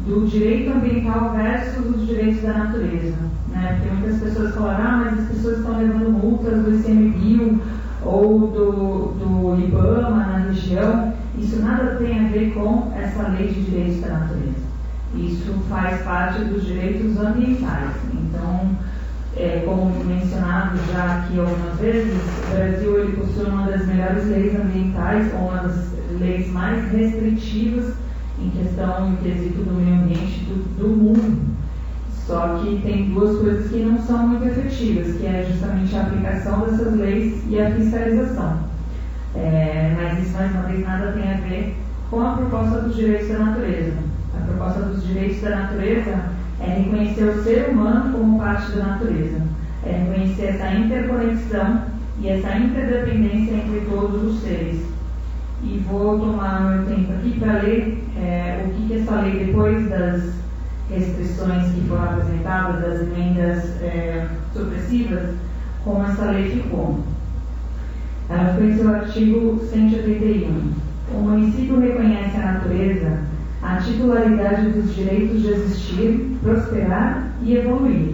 do direito ambiental versus os direitos da natureza, né? Porque muitas pessoas falaram, mas as pessoas estão levando multas do ICMBio ou do IBAMA na região. Isso nada tem a ver com essa lei de direitos da natureza. Isso faz parte dos direitos ambientais. Então, como mencionado já aqui algumas vezes, o Brasil ele possui uma das melhores leis ambientais, ou uma das leis mais restritivas em questão, em quesito do meio ambiente do mundo. Só que tem duas coisas que não são muito efetivas, que é justamente a aplicação dessas leis e a fiscalização. Mas isso, mais uma vez, nada tem a ver com a proposta dos direitos da natureza. A proposta dos direitos da natureza é reconhecer o ser humano como parte da natureza, é reconhecer essa interconexão e essa interdependência entre todos os seres. E vou tomar meu tempo aqui para ler o que essa lei, depois das restrições que foram apresentadas, das emendas supressivas, como essa lei ficou. Ela foi em seu artigo 181. O município reconhece a natureza a titularidade dos direitos de existir, prosperar e evoluir,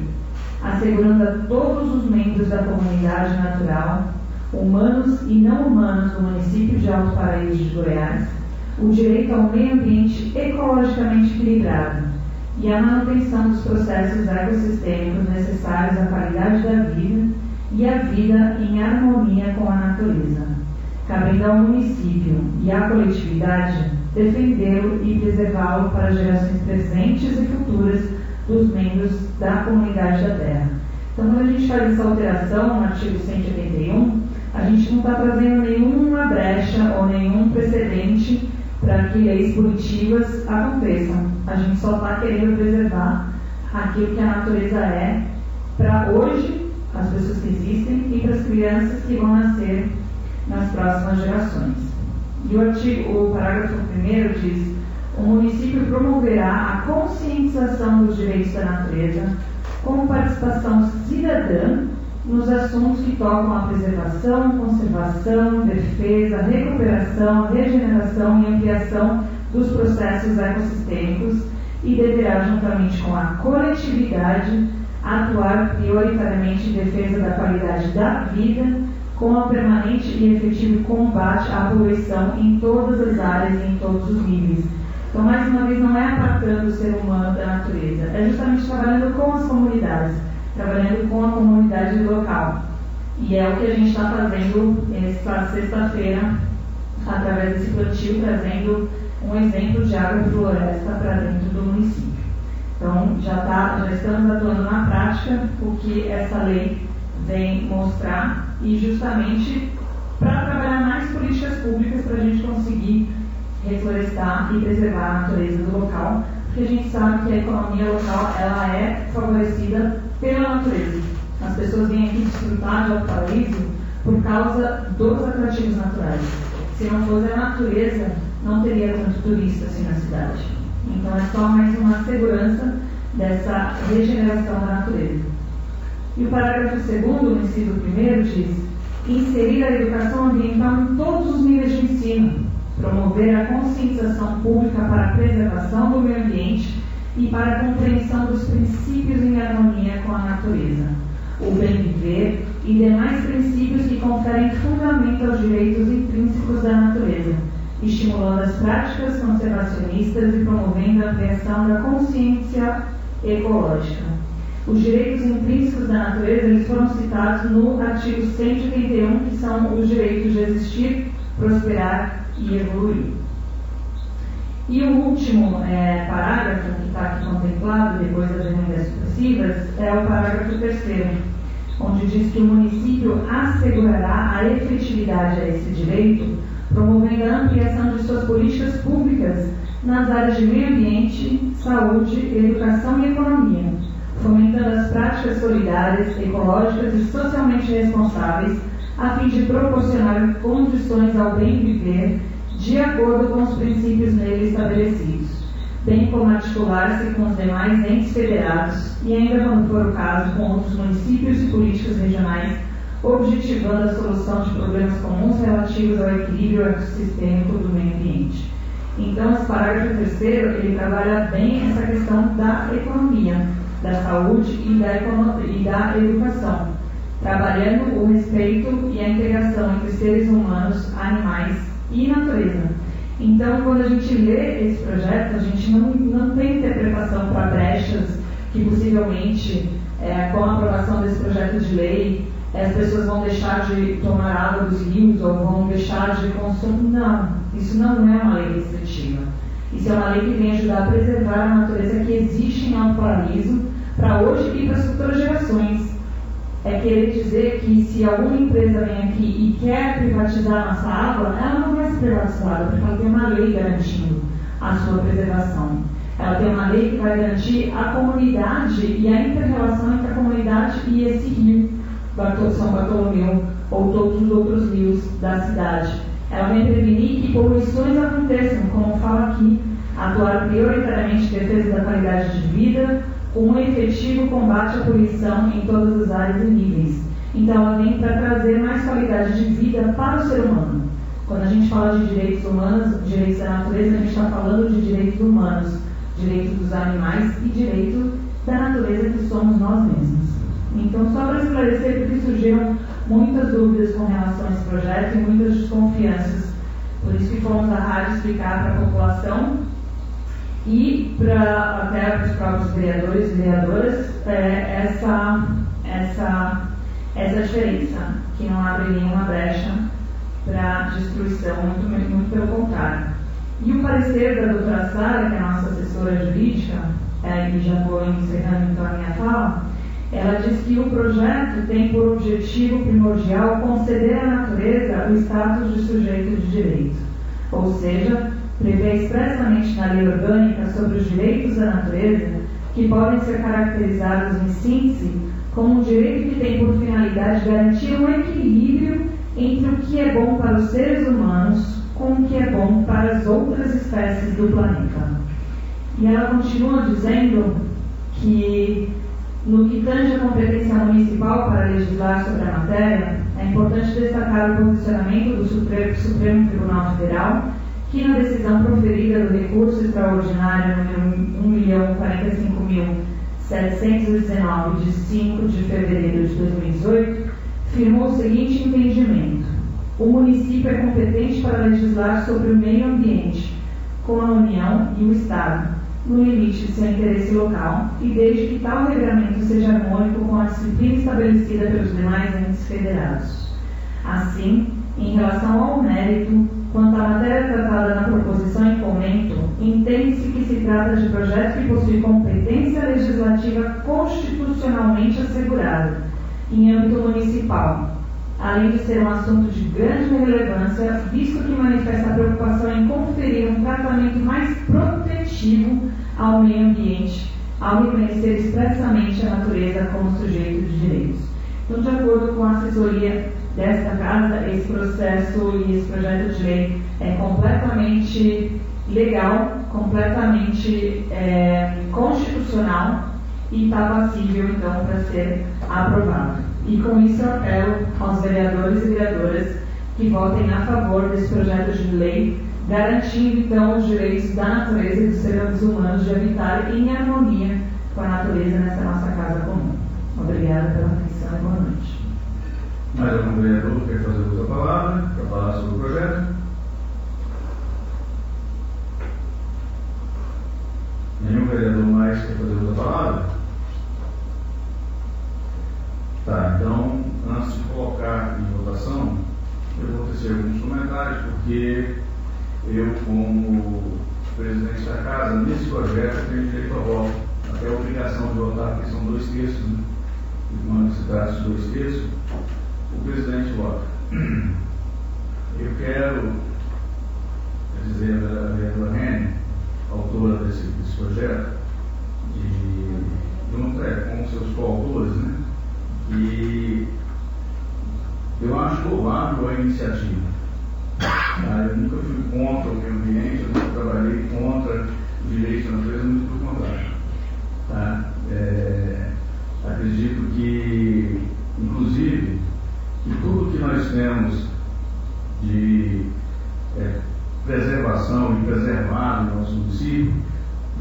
assegurando a todos os membros da comunidade natural, humanos e não humanos do município de Alto Paraíso de Goiás, o direito ao meio ambiente ecologicamente equilibrado e a manutenção dos processos ecossistêmicos necessários à qualidade da vida e à vida em harmonia com a natureza, cabendo ao município e à coletividade defendê-lo e preservá-lo para gerações presentes e futuras dos membros da comunidade da Terra. Então, quando a gente faz essa alteração no artigo 181, a gente não está trazendo nenhuma brecha ou nenhum precedente para que leis punitivas aconteçam. A gente só está querendo preservar aquilo que a natureza é para hoje, as pessoas que existem, e para as crianças que vão nascer nas próximas gerações. E o parágrafo 1º diz: o município promoverá a conscientização dos direitos da natureza com participação cidadã nos assuntos que tocam a preservação, conservação, defesa, recuperação, regeneração e ampliação dos processos ecossistêmicos e deverá, juntamente com a coletividade, atuar prioritariamente em defesa da qualidade da vida, com a permanente e efetivo combate à poluição em todas as áreas e em todos os níveis. Então, mais uma vez, não é apartando o ser humano da natureza, é justamente trabalhando com as comunidades, trabalhando com a comunidade local. E é o que a gente está fazendo esta sexta-feira, através desse plantio, trazendo um exemplo de agrofloresta para dentro do município. Então, já estamos atuando na prática o que essa lei vem mostrar, e justamente para trabalhar mais políticas públicas para a gente conseguir reflorestar e preservar a natureza do local, porque a gente sabe que a economia local ela é favorecida pela natureza. As pessoas vêm aqui desfrutar de Alto Paraíso por causa dos atrativos naturais. Se não fosse a natureza, não teria tanto turista assim na cidade. Então é só mais uma segurança dessa regeneração da natureza. E o parágrafo 2º, no inciso 1º, diz: inserir a educação ambiental em todos os níveis de ensino, promover a conscientização pública para a preservação do meio ambiente e para a compreensão dos princípios em harmonia com a natureza, o bem viver e demais princípios que conferem fundamento aos direitos intrínsecos da natureza, estimulando as práticas conservacionistas e promovendo a ampliação da consciência ecológica. Os direitos intrínsecos da natureza eles foram citados no artigo 181, que são os direitos de existir, prosperar e evoluir. E o último parágrafo que está aqui contemplado, depois das emendas supressivas, é o parágrafo 3º, onde diz que o município assegurará a efetividade a esse direito, promovendo a ampliação de suas políticas públicas nas áreas de meio ambiente, saúde, educação e economia, fomentando as práticas solidárias, ecológicas e socialmente responsáveis, a fim de proporcionar condições ao bem viver de acordo com os princípios nele estabelecidos, bem como articular-se com os demais entes federados e, ainda quando for o caso, com outros municípios e políticas regionais, objetivando a solução de problemas comuns relativos ao equilíbrio ecossistêmico do meio ambiente. Então, esse parágrafo terceiro, ele trabalha bem essa questão da economia, da saúde e da educação, trabalhando o respeito e a integração entre seres humanos, animais e natureza. Então, quando a gente lê esse projeto, a gente não tem interpretação para brechas que possivelmente, com a aprovação desse projeto de lei, as pessoas vão deixar de tomar água dos rios ou vão deixar de consumir. Não, isso não é uma lei restritiva. Isso é uma lei que vem ajudar a preservar a natureza que existe em Alto Paraíso para hoje e para as futuras gerações. É querer dizer que se alguma empresa vem aqui e quer privatizar a nossa água, ela não vai ser privatizada, porque ela tem uma lei garantindo a sua preservação. Ela tem uma lei que vai garantir a comunidade e a inter-relação entre a comunidade e esse rio, São Bartolomeu, ou todos os outros rios da cidade. Ela vem prevenir que poluições aconteçam, como fala aqui, atuar prioritariamente em defesa da qualidade de vida, com um efetivo combate à poluição em todas as áreas e níveis. Então, ela vem para trazer mais qualidade de vida para o ser humano. Quando a gente fala de direitos humanos, direitos da natureza, a gente está falando de direitos humanos, direitos dos animais e direitos da natureza que somos nós mesmos. Então, só para esclarecer, porque surgiram muitas dúvidas com relação a esse projeto e muitas desconfianças. Por isso que fomos à rádio explicar para a população e até para os próprios vereadores e vereadoras essa diferença, que não abre nenhuma brecha para destruição, muito pelo contrário. E o parecer da doutora Sara, que é a nossa assessora jurídica, e já vou encerrando então a minha fala, ela diz que o projeto tem por objetivo primordial conceder à natureza o status de sujeito de direito, ou seja, prevê expressamente na lei orgânica sobre os direitos da natureza, que podem ser caracterizados em síntese como um direito que tem por finalidade garantir um equilíbrio entre o que é bom para os seres humanos com o que é bom para as outras espécies do planeta. E ela continua dizendo que, no que tange a competência municipal para legislar sobre a matéria, é importante destacar o posicionamento do Supremo Tribunal Federal, que na decisão proferida do recurso extraordinário número 1.045.719 de 5 de fevereiro de 2018, firmou o seguinte entendimento: o município é competente para legislar sobre o meio ambiente, com a União e o Estado, no limite de seu interesse local, e desde que tal regramento seja harmônico com a disciplina estabelecida pelos demais entes federados. Assim, em relação ao mérito, quanto à matéria tratada na proposição em comento, entende-se que se trata de projeto que possui competência legislativa constitucionalmente assegurada, em âmbito municipal, além de ser um assunto de grande relevância, visto que manifesta a preocupação em conferir um tratamento mais protetivo ao meio ambiente, ao reconhecer expressamente a natureza como sujeito de direitos. Então, de acordo com a assessoria desta casa, esse processo e esse projeto de lei é completamente legal, completamente constitucional e está passível, então, para ser aprovado. E com isso eu apelo aos vereadores e vereadoras que votem a favor desse projeto de lei, garantindo, então, os direitos da natureza e dos seres humanos de habitar em harmonia com a natureza nessa nossa casa comum. Obrigada pela atenção e boa noite. Mais algum vereador quer fazer uso da palavra para falar sobre o projeto? Nenhum vereador mais quer fazer uso da palavra? Tá, então, antes de colocar em votação, eu vou tecer alguns comentários, porque eu, como presidente da casa, nesse projeto, tenho direito ao voto, até a obrigação de votar, porque são 2 terços, né? Quando você está traços 2/3, o presidente vota. Eu quero dizer a vereadora Rene, autora desse projeto, junto com seus coautores, né? E eu acho louvável a iniciativa. Eu nunca fui contra o meio ambiente, eu nunca trabalhei contra os direitos da natureza, muito pelo contrário. Tá? Acredito que, inclusive, que tudo que nós temos de preservação e preservado no nosso município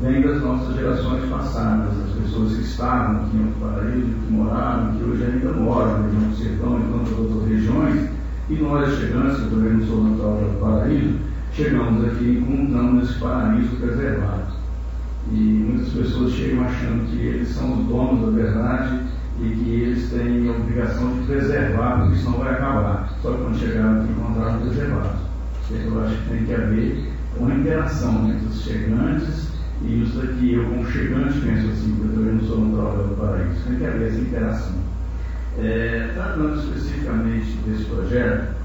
vem das nossas gerações passadas, das pessoas que estavam aqui em Alto Paraíso, que moraram, que hoje ainda moram na região do Sertão e tantas outras regiões, e nós chegantes, eu também não sou natural de Alto Paraíso, chegamos aqui e encontramos esse paraíso preservado. E muitas pessoas chegam achando que eles são os donos da verdade e que eles têm a obrigação de preservar, porque senão vai acabar. Só que quando chegaram aqui encontraram preservados. Eu acho que tem que haver uma interação entre os chegantes e os daqui. Eu, como chegante, penso assim, porque eu também não sou natural do paraíso. Tem que haver essa interação. Tratando especificamente desse projeto,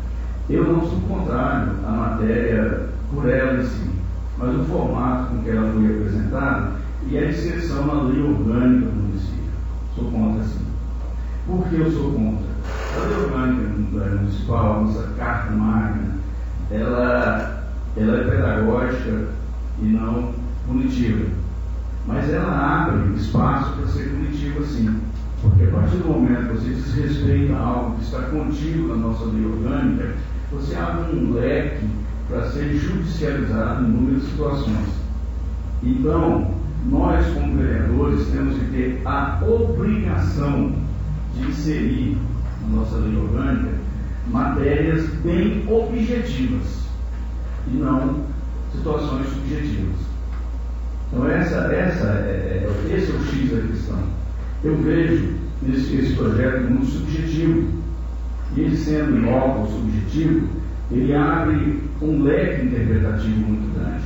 eu não sou contrário à matéria por ela em si, mas o formato com que ela foi apresentada e a inserção na lei orgânica do município. Sou contra, sim. Por que eu sou contra? A lei orgânica municipal, a nossa carta magna, ela é pedagógica e não punitiva. Mas ela abre espaço para ser punitiva, sim. Porque a partir do momento que você desrespeita algo que está contido na nossa lei orgânica, você abre um leque para ser judicializado em inúmeras situações. Então, nós, como vereadores, temos que ter a obrigação de inserir na nossa lei orgânica matérias bem objetivas e não situações subjetivas. Então, esse é o X da questão. Eu vejo esse projeto muito subjetivo, e ele sendo novo, subjetivo, ele abre um leque interpretativo muito grande.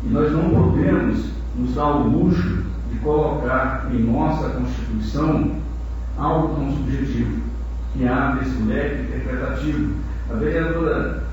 E nós não podemos nos dar o luxo de colocar em nossa Constituição algo tão subjetivo, que abre esse leque interpretativo. A vereadora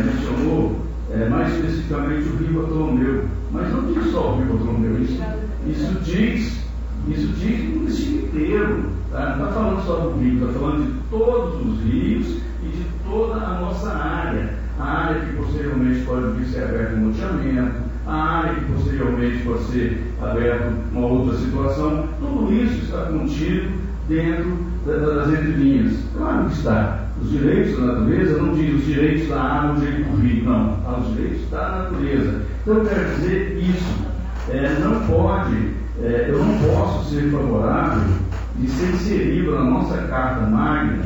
mencionou mais especificamente o Rio Bartolomeu, mas não diz só o Rio Bartolomeu, isso diz o município inteiro. Tá? Não está falando só do Rio, está falando de todos os rios e de toda a nossa área. A área que posteriormente pode vir ser aberta um loteamento, a área que posteriormente pode ser aberta uma outra situação. Tudo isso está contido dentro das entrelinhas. Claro que está. Os direitos da natureza não diz os direitos da água, os direitos do rio, não. Há os direitos da natureza. Então eu quero dizer isso. Eu não posso ser favorável de ser inserido na nossa Carta Magna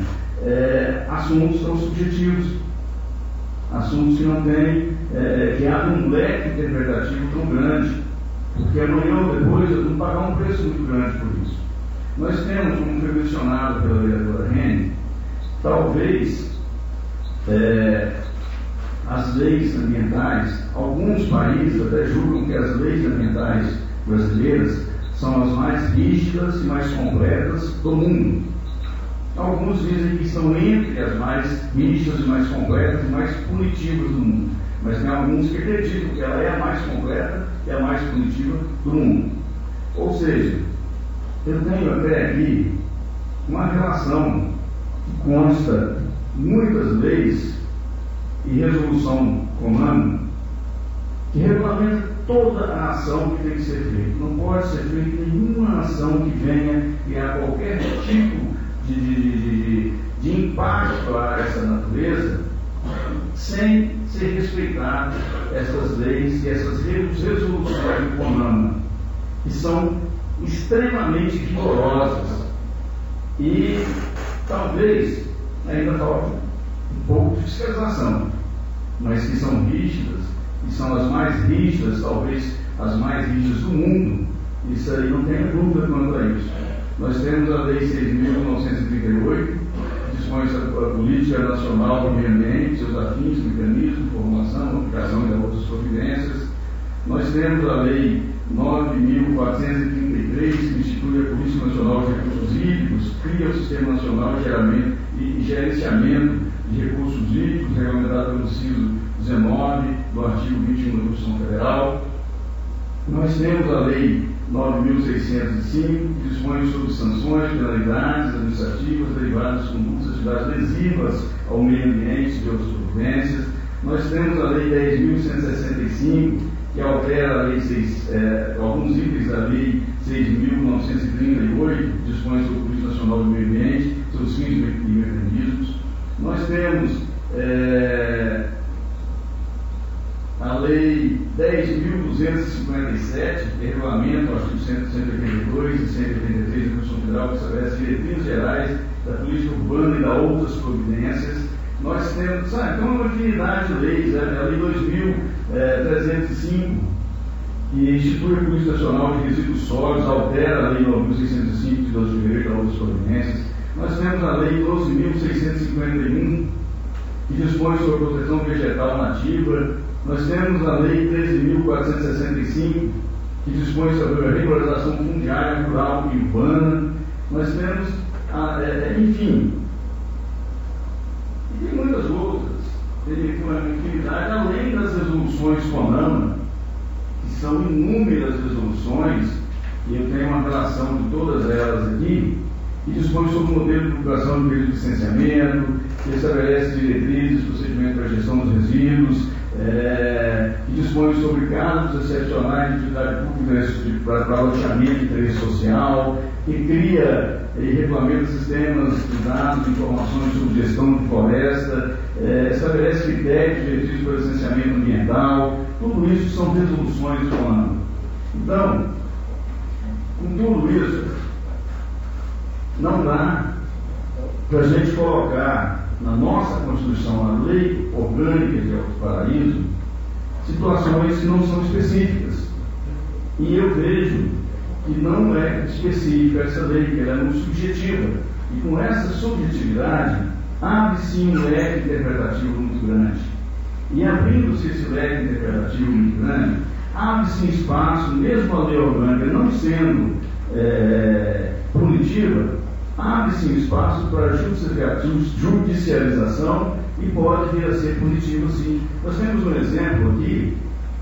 assuntos tão subjetivos, assuntos que não têm, que abrem um leque interpretativo tão grande, porque amanhã ou depois eu vou pagar um preço muito grande por isso. Nós temos, como foi mencionado pela vereadora Rene, talvez as leis ambientais, alguns países até julgam que as leis ambientais brasileiras são as mais rígidas e mais completas do mundo. Alguns dizem que são entre as mais rígidas e mais completas e mais punitivas do mundo. Mas tem alguns que acreditam que ela é a mais completa e a mais punitiva do mundo. Ou seja, eu tenho até aqui uma relação que consta muitas leis e resolução comum que regulamenta toda a ação que tem que ser feita. Não pode ser feita nenhuma ação que venha criar qualquer tipo de impacto a essa natureza sem ser respeitado essas leis e essas resoluções do CONAMA, que são extremamente rigorosas e talvez ainda falte um pouco de fiscalização, mas que são rígidas e são as mais rígidas, talvez as mais rígidas do mundo. Isso aí não tenha dúvida quanto a isso. Nós temos a Lei 6.938, que dispõe sobre a Política Nacional do Meio Ambiente, seus afins, mecanismos, formulação, aplicação e outras providências. Nós temos a Lei 9.433, que institui a Polícia Nacional de Recursos Hídricos, cria o Sistema Nacional de Gerenciamento de Recursos Hídricos, regulamentado pelo inciso 19 do artigo 21 da Constituição Federal. Nós temos a Lei 9.605, que dispõe sobre sanções, penalidades administrativas derivadas de condutas e atividades lesivas ao meio ambiente e outras providências. Nós temos a Lei 10.165, que altera a lei alguns itens da Lei 6.938, que dispõe sobre a Política Nacional do Meio Ambiente, seus fins e mecanismos. Nós temos a Lei 10.257, que regulamenta o artigo 182 e 183 da Constituição Federal, que estabelece diretrizes gerais da política urbana e da outras providências. Nós temos, então, uma infinidade de leis, a Lei 2.305, que institui a Política Nacional de Resíduos Sólidos, altera a Lei 9.605, de 12 de fevereiro, da outras providências. Nós temos a Lei 12.651, que dispõe sobre a proteção vegetal nativa. Nós temos a Lei 13.465, que dispõe sobre a regularização fundiária, rural e urbana. Nós temos, enfim, e tem muitas outras. Tem uma infinidade, além das resoluções CONAMA, que são inúmeras resoluções, e eu tenho uma relação de todas elas aqui, que dispõe sobre o modelo de divulgação do período de licenciamento, que estabelece diretrizes, procedimento para a gestão dos resíduos, que dispõe sobre casos excepcionais de utilidade pública para loteamento de interesse social, que cria e regulamenta sistemas de dados, informações sobre gestão de floresta, estabelece critérios de diretrizes para licenciamento ambiental. Tudo isso são resoluções do CONAMA. Então, com tudo isso, não dá para a gente colocar na nossa Constituição, na Lei Orgânica de Alto Paraíso, situações que não são específicas. E eu vejo que não é específica essa lei, que ela é muito subjetiva. E com essa subjetividade, abre-se um leque interpretativo muito grande. E abrindo-se esse leque interpretativo muito grande, abre-se um espaço, mesmo a lei orgânica não sendo punitiva, abre-se um espaço para judicialização e pode vir a ser punitivo, sim. Nós temos um exemplo aqui,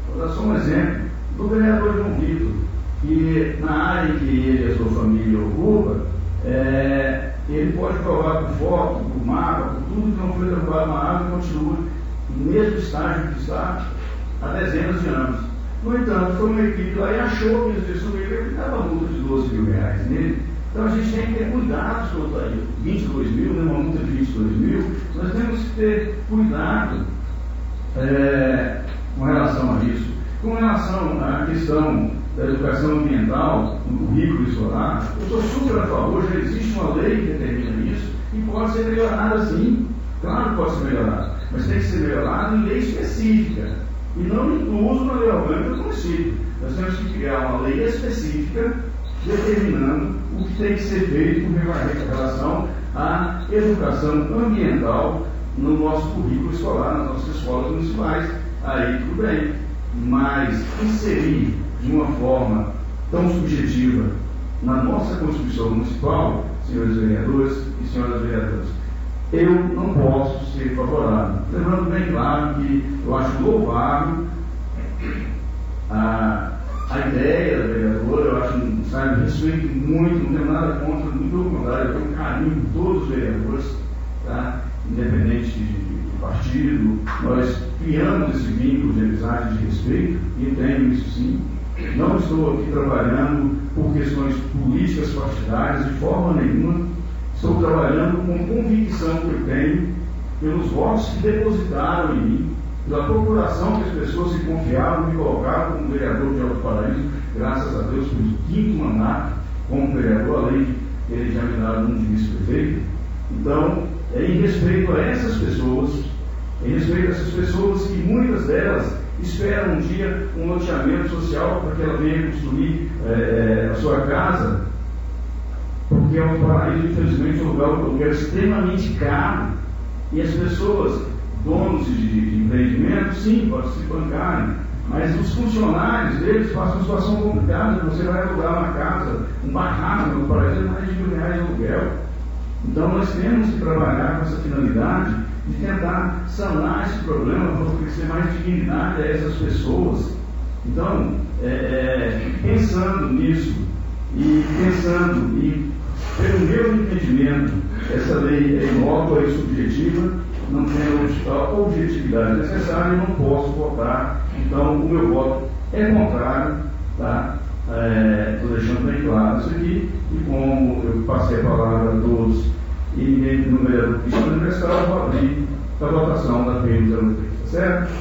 vou dar só um exemplo, do vereador João Vitor, que na área em que ele e a sua família ocupam, ele pode provar por foto, por mapa, por tudo que não foi derrubado na água e continua no mesmo estágio que está há dezenas de anos. No entanto, foi uma equipe lá e achou que eles destruíram e dava multa de R$12 mil nele. Então a gente tem que ter cuidado quanto a isso. 22 mil, né, uma multa de 22 mil, nós temos que ter cuidado com relação a isso. Com relação à questão da educação ambiental no currículo escolar, eu sou super a favor, já existe uma lei que determina isso e pode ser melhorada sim. Claro que pode ser melhorada, mas tem que ser melhorada em lei específica e não incluso na lei orgânica do município. Nós temos que criar uma lei específica determinando o que tem que ser feito com relação à educação ambiental no nosso currículo escolar, nas nossas escolas municipais. Aí tudo bem, mas inserir de uma forma tão subjetiva na nossa Constituição Municipal, senhores vereadores e senhoras vereadoras, eu não posso ser favorável. Lembrando bem claro que eu acho louvável a ideia da vereadora, eu acho, sabe, respeito muito, não tenho nada contra, muito pelo contrário, eu tenho um carinho por todos os vereadores, tá? Independente de partido, nós criamos esse vínculo de amizade e de respeito, e entendo isso sim. Não estou aqui trabalhando por questões políticas partidárias de forma nenhuma, estou trabalhando com convicção que eu tenho pelos votos que depositaram em mim, pela procuração que as pessoas se confiavam e me colocaram como vereador de Alto Paraíso, graças a Deus, por 5º mandato como vereador, além de ele já me dar um de vice-prefeito. Então, em respeito a essas pessoas, que muitas delas esperam um dia um loteamento social para que ela venha construir a sua casa, porque Alto Paraíso, infelizmente, é um lugar extremamente caro, e as pessoas, donos de empreendimento, sim, podem se bancarem Mas os funcionários deles passam uma situação complicada. Você vai alugar uma casa, um barraco, por exemplo, mais de R$1.000 de aluguel. Então nós temos que trabalhar com essa finalidade de tentar sanar esse problema, para oferecer mais dignidade a essas pessoas. Então, pensando nisso e pensando e pelo meu entendimento, essa lei é inócua e subjetiva, não tem a objetividade necessária e não posso votar. Então, o meu voto é contrário, tá? Estou deixando bem claro isso aqui, e como eu passei a palavra a todos e ninguém no vereador quis manifestar, eu vou abrir a votação da PM 03, tá certo?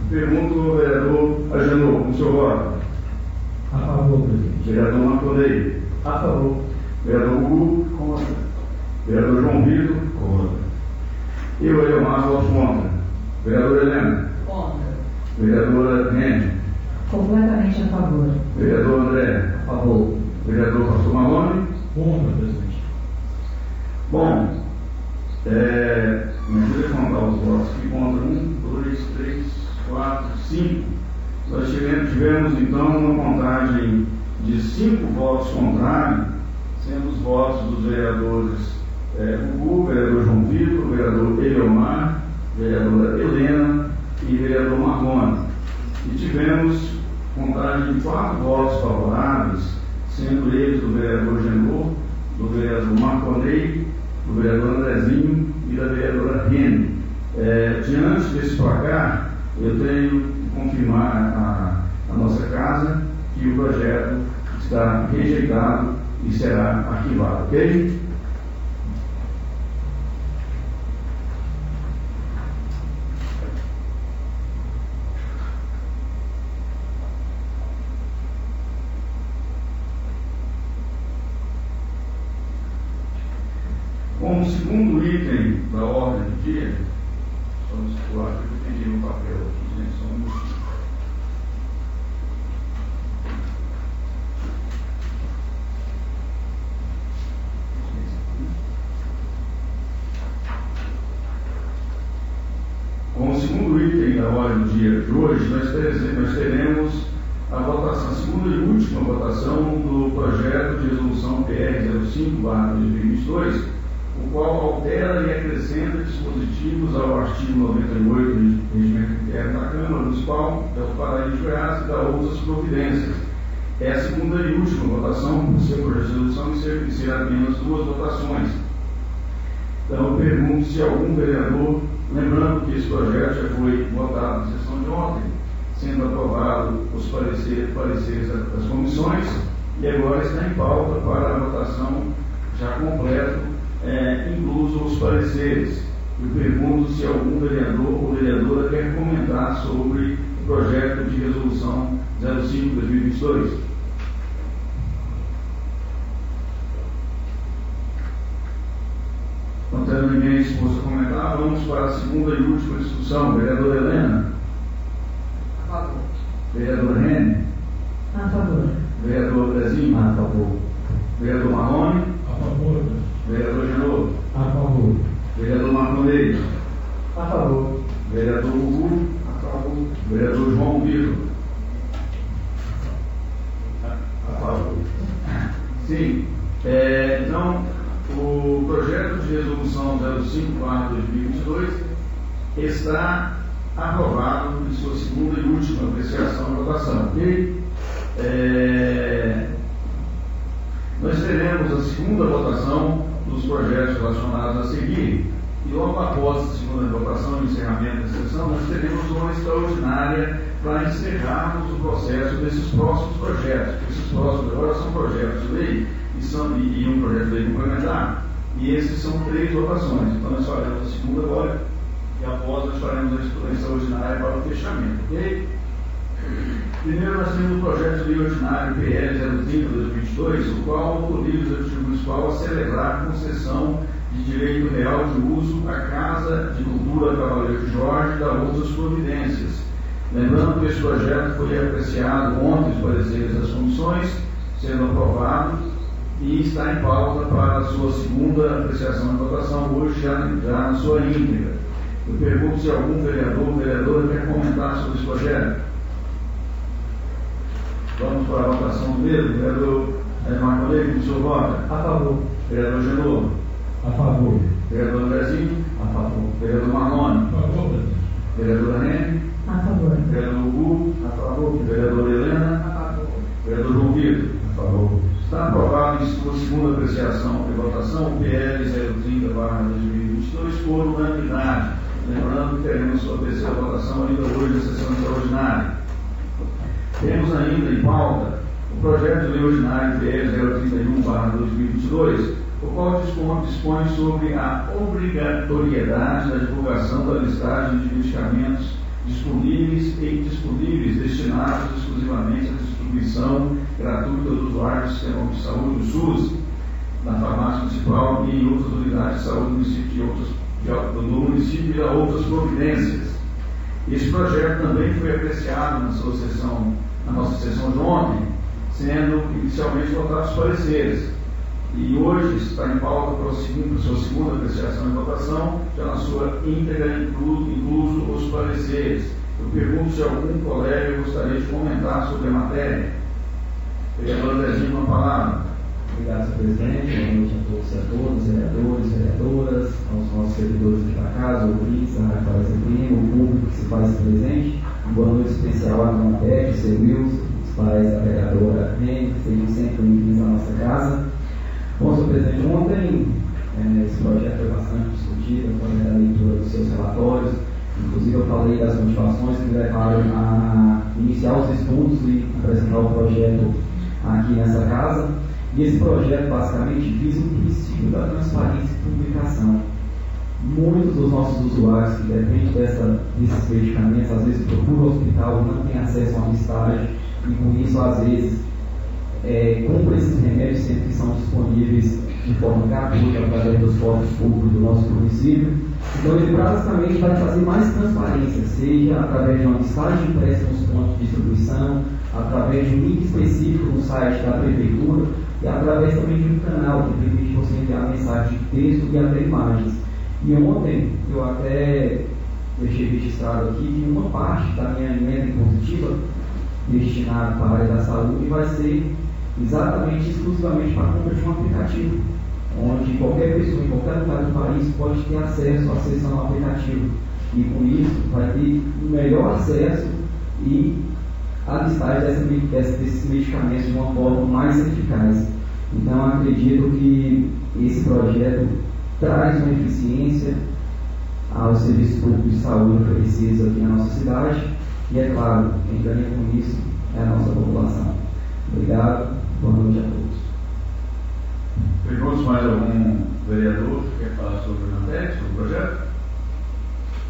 Pergunto ao vereador Agenor, com o seu voto. A favor, presidente. Vereador Maconei. A favor. Vereador Hugo. Contra. Vereador João Vitor. Contra. Eu, Eliomar, voto contra. Vereadora Helena. Contra. Vereadora Rene. Completamente a favor. Vereador André. A favor. Vereador Pastor Marrone. Contra, presidente. Bom, me ajuda a contar os votos que contra 1, 2, 3, 4, 5. Nós tivemos então uma contagem de 5 votos contrários, sendo os votos dos vereadores Hugo, vereador João Vitor, vereador Eliomar, vereadora Helena e vereador Marrone. E tivemos contagem de 4 votos favoráveis, sendo eles do vereador Genor, do vereador Marconei, do vereador Andrezinho e da vereadora Rene. Diante desse placar, eu tenho que confirmar a nossa casa que o projeto está rejeitado e será arquivado, ok? Como segundo item da ordem do dia, vamos situar aqui, eu entendi no papel aqui, gente, só um minutinho. Como segundo item da ordem do dia de hoje, nós teremos a votação, a segunda e última votação do projeto de resolução PR 05/2022, o qual altera e acrescenta dispositivos ao artigo 98 do Regimento Interno da Câmara Municipal do Paraíba de Goiás e da outras providências. É a segunda e última votação, por ser projeto de resolução e ser apenas 2 votações. Então, eu pergunto se algum vereador, lembrando que esse projeto já foi votado na sessão de ontem, sendo aprovado os pareceres das comissões, e agora está em pauta para a votação já completa, incluso os pareceres. Eu pergunto se algum vereador ou vereadora quer comentar sobre o projeto de resolução 05/2022. Não tendo ninguém disposto a comentar, vamos para a segunda e última discussão. Vereadora Helena. A favor. Vereador Rene. A favor. Vereador Brasil. A favor. Vereador Marrone. A favor. Vereador Genor. A favor. Vereador Marconei. A favor. Vereador Hugo. A favor. Vereador João Vitor. A favor. Sim. Então, o projeto de resolução 05/2022 está aprovado em sua segunda e última apreciação e votação. Ok? Nós teremos a segunda votação dos projetos relacionados a seguir, e logo após a segunda votação e encerramento da sessão, nós teremos uma extraordinária para encerrarmos o processo desses próximos projetos. Esses próximos agora são projetos de lei e um projeto de lei complementar, e esses são 3 votações. Então nós faremos a segunda agora, e após nós faremos a extraordinária para o fechamento, ok? Primeiro nós temos o projeto de lei ordinário PL 030/2022, o qual autoriza o Executivo Municipal a celebrar a concessão de direito real de uso à Casa de Cultura Cavaleiro Jorge e da outras providências. Lembrando que esse projeto foi apreciado ontem os pareceres das comissões, sendo aprovado, e está em pauta para a sua segunda apreciação e votação hoje, já na sua íntegra. Eu pergunto se algum vereador ou vereadora quer comentar sobre esse projeto. Vamos para a votação do mesmo. Vereador Marco Alegre, o senhor vota? A favor. Vereador Genovo? A favor. Vereador Andrezinho? A favor. Vereador Marlone? A favor, presidente. Vereadora Rene? A favor. Vereador Hugo? A favor. Vereadora Helena? A favor. Vereador João Vitor? A favor. Está aprovado em sua segunda apreciação e votação o PL 030/2022 por unanimidade. Lembrando que teremos sua terceira votação ainda hoje na sessão extraordinária. Temos ainda em pauta o projeto de lei ordinário PL 031/2022, o qual dispõe sobre a obrigatoriedade da divulgação da listagem de medicamentos disponíveis e indisponíveis destinados exclusivamente à distribuição gratuita dos usuários do sistema de saúde do SUS, na farmácia municipal e em outras unidades de saúde do município e a outras providências. Esse projeto também foi apreciado na nossa sessão de ontem, sendo inicialmente votados os pareceres. E hoje está em pauta para sua segunda apreciação e votação, já na sua íntegra, incluso os pareceres. Eu pergunto se algum colega gostaria de comentar sobre a matéria. Vereador Andrezinho, uma palavra. Obrigado, senhor presidente. Boa noite a todos e a todas, vereadores, vereadoras, aos nossos servidores aqui da casa, ouvintes, a Rádio Palácio Primo, o público que se faz presente. Boa noite especial à Dona Pete, seu Wilson, os pais da vereadora Rene, que sejam sempre bem-vindos à nossa casa. Bom, senhor presidente, ontem esse projeto foi bastante discutido, foi a leitura dos seus relatórios. Inclusive, eu falei das motivações que me levaram a iniciar os estudos e apresentar o projeto aqui nessa casa. E esse projeto, basicamente, visa o princípio da transparência e publicação. Muitos dos nossos usuários que dependem desses medicamentos, às vezes procuram o hospital, não têm acesso a uma listagem, e com isso, às vezes, compram esses remédios sempre que são disponíveis de forma gratuita através dos postos públicos do nosso município. Então, ele basicamente vai fazer mais transparência, seja através de uma listagem impressa nos pontos de distribuição, através de um link específico no site da prefeitura e através também de um canal que permite você enviar mensagem de texto e até imagens. E ontem eu até deixei registrado aqui que uma parte da minha emenda impositiva destinada para a área da saúde vai ser exatamente, exclusivamente para a compra de um aplicativo, onde qualquer pessoa em qualquer lugar do país pode ter acesso a acessar um aplicativo. E com isso vai ter um melhor acesso e a listagem desses medicamentos de uma forma mais eficaz. Então, acredito que esse projeto traz uma eficiência aos serviços públicos de saúde oferecidos aqui na nossa cidade e, é claro, quem ganha com isso é a nossa população. Obrigado, boa noite a todos. Perguntas mais algum vereador que quer falar sobre a matéria, sobre o projeto?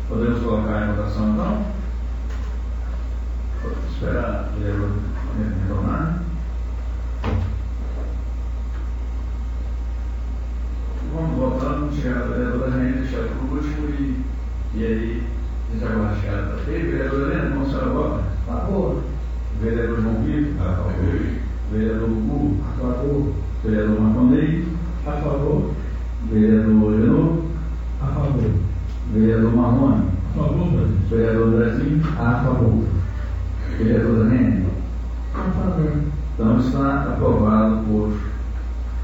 Podemos colocar em votação então? Vamos esperar o vereador retornar. Vamos voltando, chegar a vereadora Rene, deixar por último e aí a gente aguarda a chegada da feira. Vereadora Helena, como a senhora vota? A favor. Vereador João Vitor? A favor. Vereador Hugo? A favor. Vereador Marconei? A favor. Vereador Genovo? A favor. Vereador Marlone? A favor, presidente. Vereador Andrezinho? A favor. Vereadora Rene? A favor. Então está aprovado por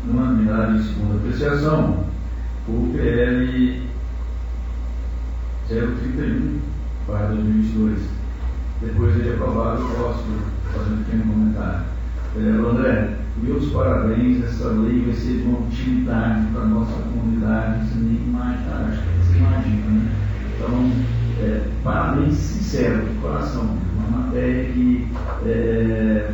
unanimidade em segunda apreciação o PL 031/2022. Depois de aprovado, eu posso fazer um pequeno comentário. Vereador André, meus parabéns, essa lei vai ser de uma utilidade para a nossa comunidade, você nem imagina, acho que você imagina, né? Então, parabéns sincero, de coração, uma matéria que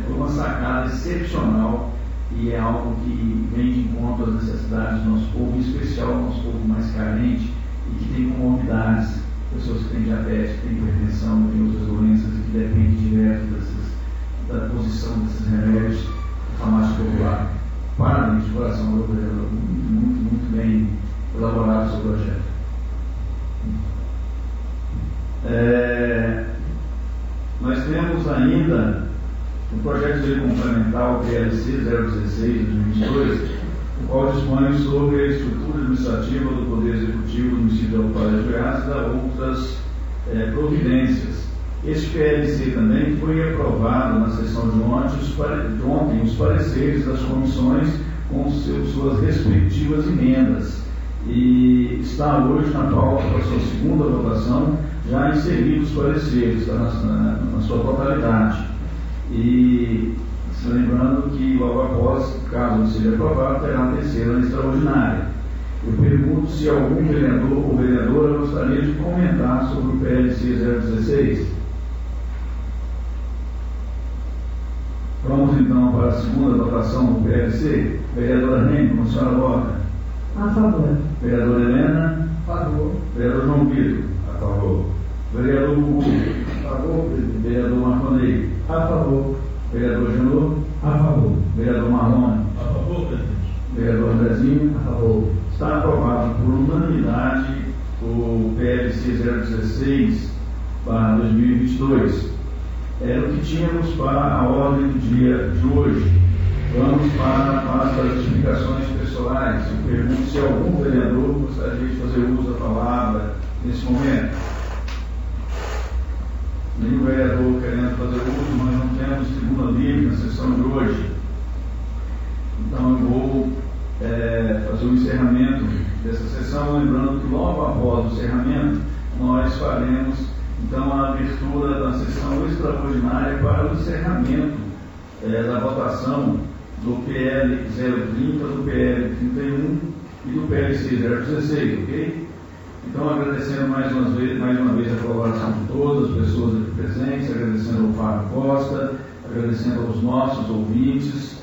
foi uma sacada excepcional e é algo que vem de encontro às necessidades do nosso povo, em especial o nosso povo mais carente e que tem comorbidades, pessoas que têm diabetes, que têm hipertensão, que têm outras doenças e que dependem direto da posição desses remédios da farmácia popular. Parabéns de coração, meu vereador, muito, muito bem elaborado o seu projeto. Nós temos ainda o projeto de lei complementar, o PLC 016/2022, o qual dispõe sobre a estrutura administrativa do Poder Executivo do município município de Alto Paraíso de Goiás e dar outras providências. Este PLC também foi aprovado na sessão de ontem os pareceres das comissões com suas respectivas emendas e está hoje na pauta para sua segunda votação, já inseridos os pareceres, está na sua totalidade. E se lembrando que logo após, caso não seja aprovado, terá a terceira extraordinária. Eu pergunto se algum vereador ou vereadora gostaria de comentar sobre o PLC 016. Vamos então para a segunda votação do PLC. Vereadora Rene, como a senhora vota? A favor. Vereadora Helena? A favor. Vereador João Vitor? A favor. Vereador Hugo? A favor, presidente. Vereador Marconei? A favor. Vereador Janot? A favor. Vereador Marlone? A favor, presidente. Vereador Andrezinho? A favor. Está aprovado por unanimidade o PLC 016/2022. Era o que tínhamos para a ordem do dia de hoje. Vamos para a parte das explicações pessoais. Eu pergunto se algum vereador gostaria de fazer uso da palavra nesse momento. Nenhum vereador querendo fazer uso, nós não temos tribuna livre na sessão de hoje. Então eu vou fazer o encerramento dessa sessão, lembrando que logo após o encerramento nós faremos então a abertura da sessão extraordinária para o encerramento da votação do PL 030, do PL 31 e do PLC 016, ok? Então agradecendo mais uma vez a colaboração de todas as pessoas aqui presentes, agradecendo ao Fábio Costa, agradecendo aos nossos ouvintes.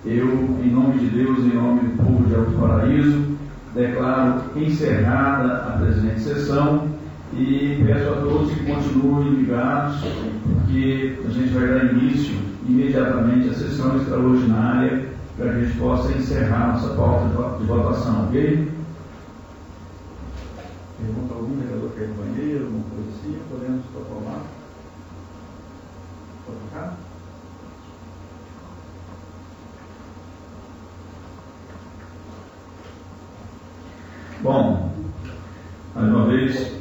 Eu, em nome de Deus, em nome do povo de Alto Paraíso, declaro encerrada a presente sessão e peço a todos que continuem ligados, porque a gente vai dar início imediatamente à sessão extraordinária para que a gente possa encerrar nossa pauta de votação, ok? Pergunta algum vereador quer ir no banheiro, alguma coisa assim, podemos protocolar? Pode tocar? Bom, mais uma vez,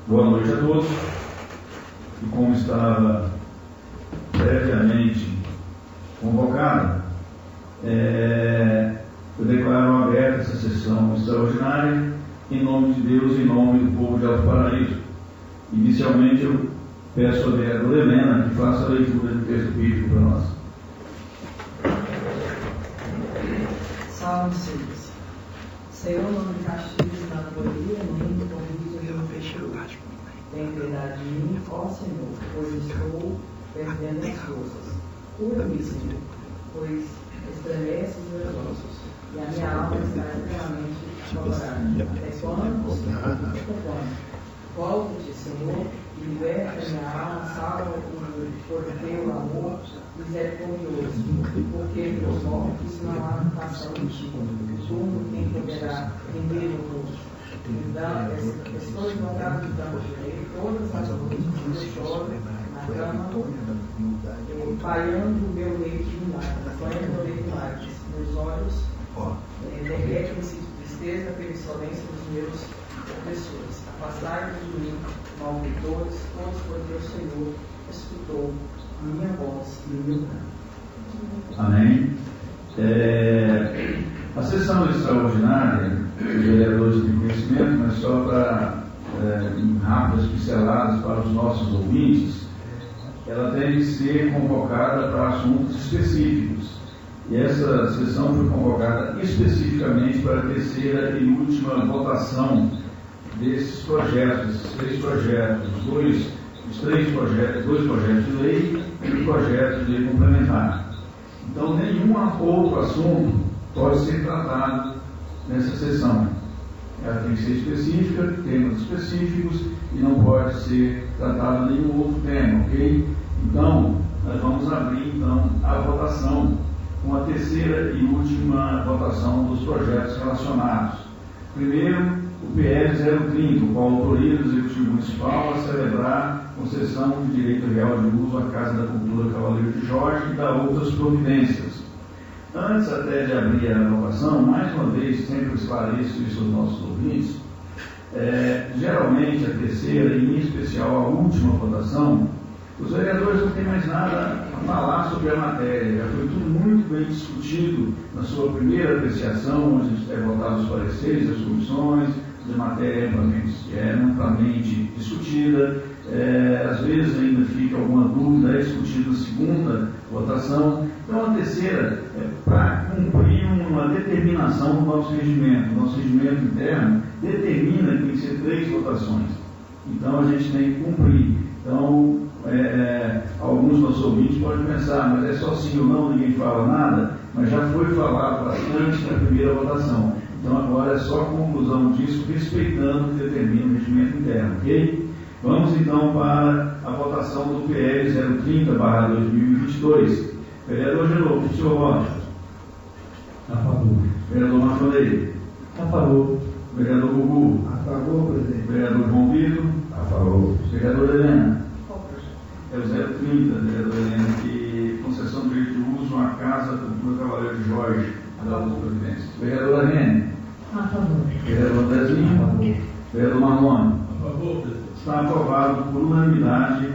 boa noite a todos. E como estava previamente convocado, eu declaro aberta essa sessão extraordinária em nome de Deus e em nome do povo de Alto Paraíso. Inicialmente eu peço à vereadora Helena que faça a leitura do texto bíblico para nós. Salmo 6. Senhor, não me castigues na agonia, nem me convides no pecado. Tem piedade de mim, ó Senhor, pois estou perdendo as forças. Cura-me, Senhor, pois estremeces os meus ossos, e a minha alma está extremamente apavorada. Até quando? Volta-te, Senhor, e liberta minha alma, salva-me por teu amor misericordioso, porque meus mortos não há passão de ti. Como quem poderá render o rosto? Estou invocado então todas as noites, eu choro na cama, vaiando o meu leito de lágrimas, vaiando o meu leito de lágrimas, meus olhos derretem-se de tristeza pela insolência dos meus opressores. Afastai-vos de mim, malfeitores, todos porque o Senhor escutou minha voz e meu canto. Amém. A sessão extraordinária, os vereadores têm conhecimento, mas só para em rápidas pinceladas para os nossos ouvintes, ela deve ser convocada para assuntos específicos. E essa sessão foi convocada especificamente para a terceira e última votação desses projetos, desses três projetos, dois projetos de lei e um projeto de lei complementar. Então, nenhum outro assunto pode ser tratado nessa sessão. Ela tem que ser específica, temas específicos, e não pode ser tratado nenhum outro tema, ok? Então, nós vamos abrir então a votação com a terceira e última votação dos projetos relacionados. Primeiro, o PL 030, com a autoria do Executivo Municipal a celebrar concessão de direito real de uso à Casa da Cultura Cavaleiro de Jorge e dar outras providências. Antes até de abrir a votação, mais uma vez, sempre esclareço isso aos nossos ouvintes, geralmente a terceira e em especial a última votação, os vereadores não têm mais nada a falar sobre a matéria, já foi tudo muito bem discutido na sua primeira apreciação, onde é votado os pareceres, as comissões, a matéria amplamente discutida, às vezes ainda fica alguma dúvida, é discutida a segunda votação. Então a terceira é para cumprir uma determinação do nosso regimento. O nosso regimento interno determina que tem que ser 3 votações. Então a gente tem que cumprir. Então, alguns nossos ouvintes podem pensar, mas é só sim ou não, ninguém fala nada, mas já foi falado bastante na primeira votação. Então agora é só a conclusão disso, respeitando o que determina o regimento interno, ok? Vamos então para a votação do PL 030/2022. Vereador Genovo, o senhor vota? A favor. Vereador Marconei? A favor. Vereador Gugu? A favor, presidente. Vereador João Vitor? A favor. Vereador Helena? É o 030, vereador Helena, que concessão de direito de uso à casa do Cavaleiro de Jorge, da Luz Providência. Vereador Arene? A favor. Vereador Andrezinho? A favor. Vereador Marlone? A favor, presidente. Está aprovado por unanimidade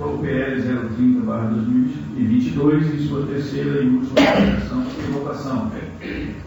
o PL 030/2022 em sua terceira e última apreciação e votação.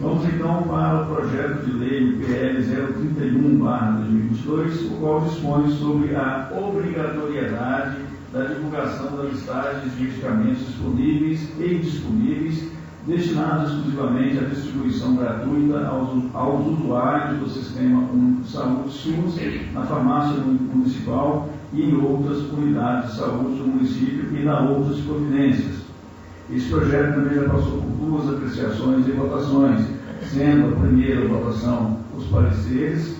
Vamos então para o projeto de lei PL 031/2022, o qual dispõe sobre a obrigatoriedade da divulgação da listagem de medicamentos disponíveis e indisponíveis destinados exclusivamente à distribuição gratuita aos usuários do Sistema Único de Saúde SUS, na farmácia municipal e em outras unidades de saúde do município e na outras providências. Esse projeto também já passou por 2 apreciações e votações, sendo a primeira votação os pareceres,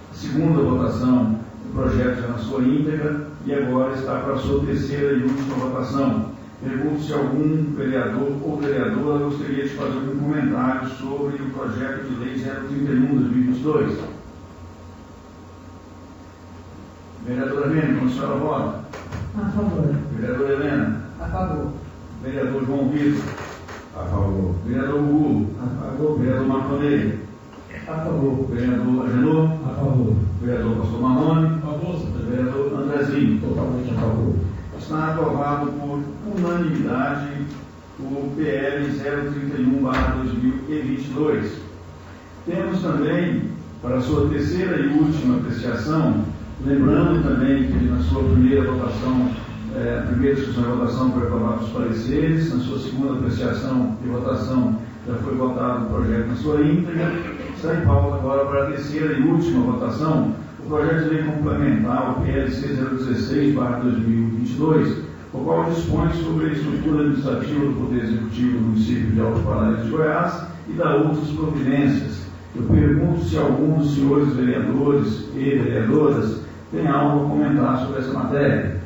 a segunda votação o projeto já na sua íntegra e agora está para a sua terceira e última votação. Pergunto se algum vereador ou vereadora gostaria de fazer algum comentário sobre o projeto de lei 031/2022. Vereadora Helena, como a senhora vota? A favor. Vereadora Helena? A favor. Vereador João Vitor? A favor. Vereador Hugo? A favor. Vereador Marconei? A favor. Vereador Agenor? A favor. Vereador Pastor Marrone? A favor, presidente. Vereador Andrezinho? Totalmente a favor. Está aprovado por unanimidade o PL 031/2022. Temos também, para a sua terceira e última apreciação, lembrando também que na sua primeira votação, a primeira discussão e votação foi aprovado os pareceres, na sua segunda apreciação e votação já foi votado o projeto na sua íntegra, está em pauta agora para a terceira e última votação, o projeto de lei complementar, o PLC 016/2022, o qual dispõe sobre a estrutura administrativa do Poder Executivo do município de Alto Paraíso de Goiás e da outras providências. Eu pergunto se algum dos senhores vereadores e vereadoras tem algo a comentar sobre essa matéria.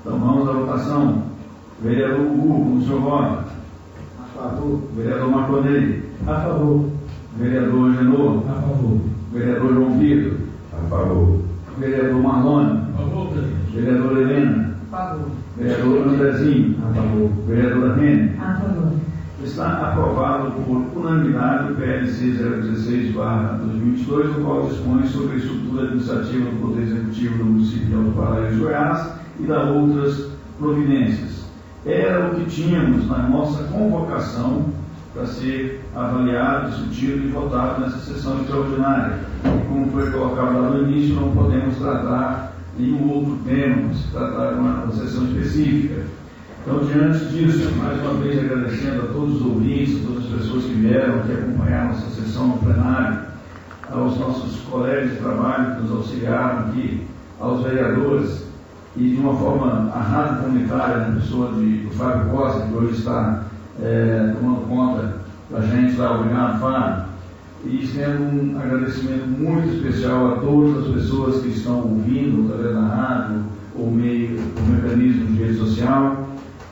Então vamos à votação. Vereador Hugo, como o senhor vota? A favor. Vereador Marconei? A favor. Vereador Agenor? A favor. Vereador João Vitor? A favor. Vereador Marlone? A favor, presidente. Vereador Helena? A favor. Vereador Andrezinho? A favor. Vereadora Rene? A favor. Está aprovado por unanimidade o PLC 016/2022, o qual dispõe sobre a estrutura administrativa do Poder Executivo do município de Alto Paraíso de Goiás e da outras providências. Era o que tínhamos na nossa convocação para ser avaliado, discutido e votado nessa sessão extraordinária. Como foi colocado lá no início, não podemos tratar nenhum outro tema, se tratar de uma sessão específica. Então, diante disso, mais uma vez agradecendo a todos os ouvintes, a todas as pessoas que vieram aqui acompanhar nossa sessão no plenário, aos nossos colegas de trabalho que nos auxiliaram aqui, aos vereadores, e de uma forma a rádio comunitária, na pessoa do Fábio Costa, que hoje está tomando conta da gente lá. Obrigado, Fábio. E estendo um agradecimento muito especial a todas as pessoas que estão ouvindo através da rádio ou meio do mecanismo de rede social.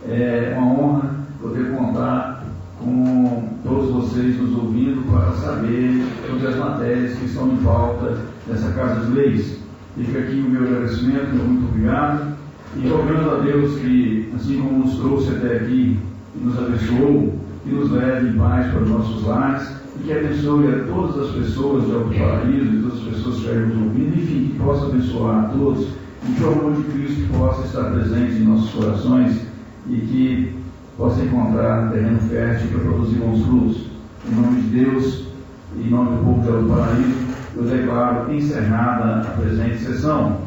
É uma honra poder contar com todos vocês nos ouvindo para saber sobre as matérias que estão em pauta dessa Casa de Leis. Fica aqui o meu agradecimento, muito obrigado. E rogando a Deus que, assim como nos trouxe até aqui, nos abençoou, que nos leve em paz para os nossos lares e que abençoe a todas as pessoas de Alto Paraíso e todas as pessoas que estiverem nos ouvindo, enfim, que possa abençoar a todos e que o amor de Cristo possa estar presente em nossos corações e que possa encontrar terreno fértil para produzir bons frutos. Em nome de Deus e em nome do povo de Alto Paraíso, eu declaro encerrada a presente sessão.